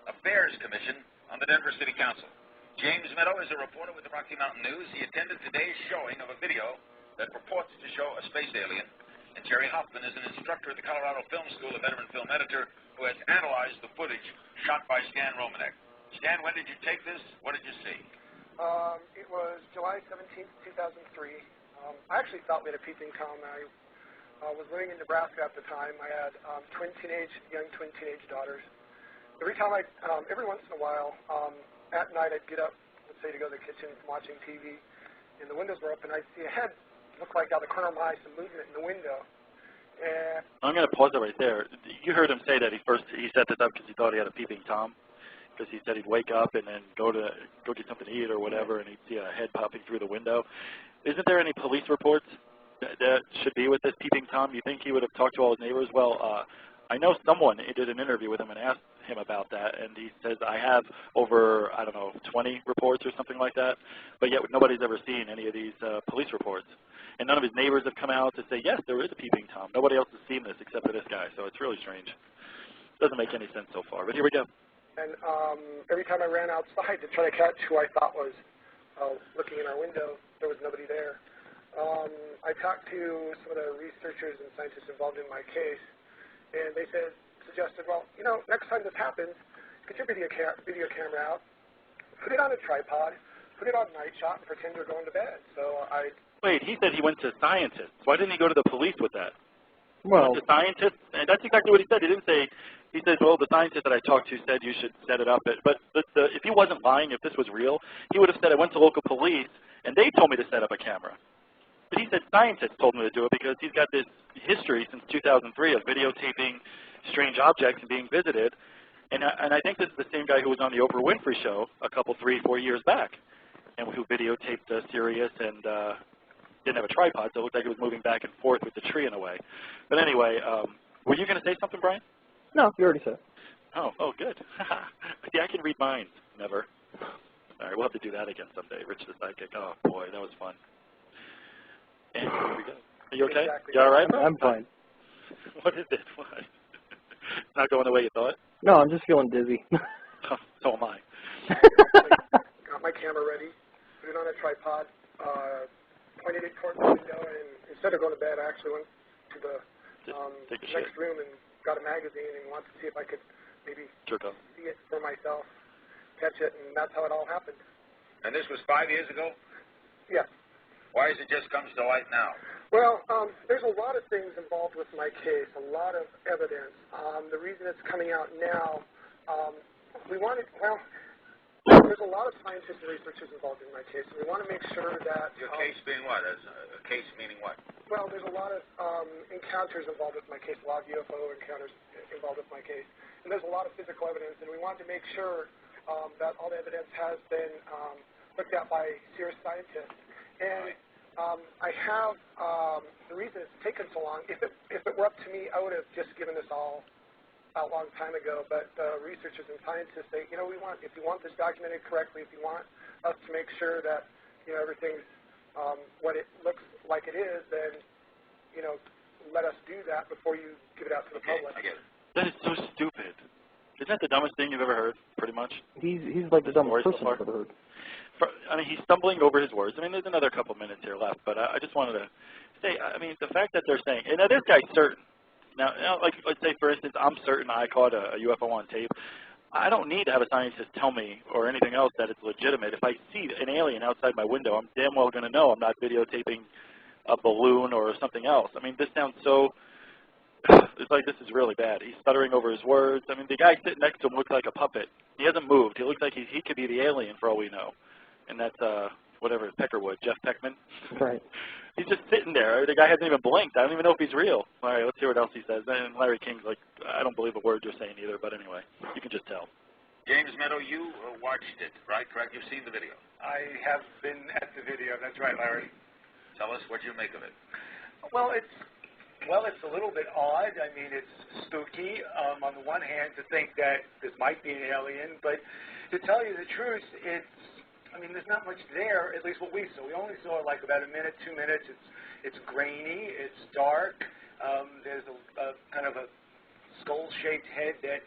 Affairs Commission on the Denver City Council. James Meadow is a reporter with the Rocky Mountain News. He attended today's showing of a video that purports to show a space alien. And Jerry Hoffman is an instructor at the Colorado Film School, a veteran film editor who has analyzed the footage shot by Stan Romanek. Stan, when did you take this? What did you see? It was July 17th, 2003. I actually thought we had a peeping Tom. I was living in Nebraska at the time. I had young twin teenage daughters. Every once in a while, at night I'd get up, let's say to go to the kitchen from watching TV, and the windows were up, and I'd see a head look like out of the corner of my eye, some movement in the window. I'm going to pause it right there. You heard him say that he set this up because he thought he had a peeping Tom, because he said he'd wake up and then go get something to eat or whatever, and he'd see a head popping through the window. Isn't there any police reports that should be with this peeping Tom? You think he would have talked to all his neighbors? Well, I know someone did an interview with him and asked him about that, and he says, I have over, I don't know, 20 reports or something like that, but yet nobody's ever seen any of these police reports. And none of his neighbors have come out to say, yes, there is a peeping Tom. Nobody else has seen this except for this guy, so it's really strange. Doesn't make any sense so far, but here we go. And every time I ran outside to try to catch who I thought was looking in our window, there was nobody there. I talked to some of the researchers and scientists involved in my case, and they suggested, well, you know, next time this happens, get your video camera out, put it on a tripod, put it on night shot, and pretend you're going to bed. So Wait, he said he went to scientists. Why didn't he go to the police with that? Well, the scientist, and that's exactly what he said. He didn't say, he said, well, the scientist that I talked to said you should set it up. But if he wasn't lying, if this was real, he would have said, I went to local police, and they told me to set up a camera. But he said scientists told me to do it because he's got this history since 2003 of videotaping strange objects and being visited. And I think this is the same guy who was on the Oprah Winfrey Show a couple, 3, 4 years back, and who videotaped Sirius and didn't have a tripod, so it looked like it was moving back and forth with the tree in a way. But anyway, were you going to say something, Brian? no, you already said it. Oh, good. See, I can read minds. Never. All right, we'll have to do that again someday. Rich the Sidekick. Oh, boy, that was fun. And here we go. Are you okay? Exactly. You all right? I'm fine. What is it? What? It's not going the way you thought? No, I'm just feeling dizzy. So am I. got my camera ready, put it on a tripod, pointed it towards the window, and instead of going to bed, I actually went to the next room and got a magazine and wanted to see if I could maybe see it for myself, catch it, and that's how it all happened. And this was 5 years ago? Yes. Why is it just comes to light now? Well, there's a lot of things involved with my case, a lot of evidence. The reason it's coming out now, there's a lot of scientists and researchers involved in my case, and we want to make sure that... Your case being what? A case meaning what? Well, there's a lot of encounters involved with my case, a lot of UFO encounters involved with my case, and there's a lot of physical evidence, and we wanted to make sure that all the evidence has been looked at by serious scientists. And I have, the reason it's taken so long, if it were up to me, I would have just given this all a long time ago, but researchers and scientists say, you know, if you want this documented correctly, if you want us to make sure that, you know, everything's what it looks like it is, then, you know, let us do that before you give it out to the public. I get it. That is so stupid. Isn't that the dumbest thing you've ever heard, pretty much? He's like the dumbest person I've ever heard. I mean, he's stumbling over his words. I mean, there's another couple minutes here left, but I just wanted to say, I mean, the fact that they're saying, and now this guy's certain. Now, like, let's say, for instance, I'm certain I caught a UFO on tape. I don't need to have a scientist tell me or anything else that it's legitimate. If I see an alien outside my window, I'm damn well going to know I'm not videotaping a balloon or something else. I mean, this sounds so, it's like this is really bad. He's stuttering over his words. I mean, the guy sitting next to him looks like a puppet. He hasn't moved. He looks like he could be the alien for all we know. And that's, whatever, Peckerwood, Jeff Peckman. Right. He's just sitting there. The guy hasn't even blinked. I don't even know if he's real. All right, let's hear what else he says. And Larry King's like, I don't believe a word you're saying either, but anyway, you can just tell. James Meadow, you watched it, right? Correct? You've seen the video. I have been at the video. That's right, Larry. Tell us what you make of it. Well, it's a little bit odd. I mean, it's spooky on the one hand to think that this might be an alien, but to tell you the truth, there's not much there, at least what we saw. We only saw like about a minute, 2 minutes. It's grainy, it's dark. There's a kind of a skull-shaped head that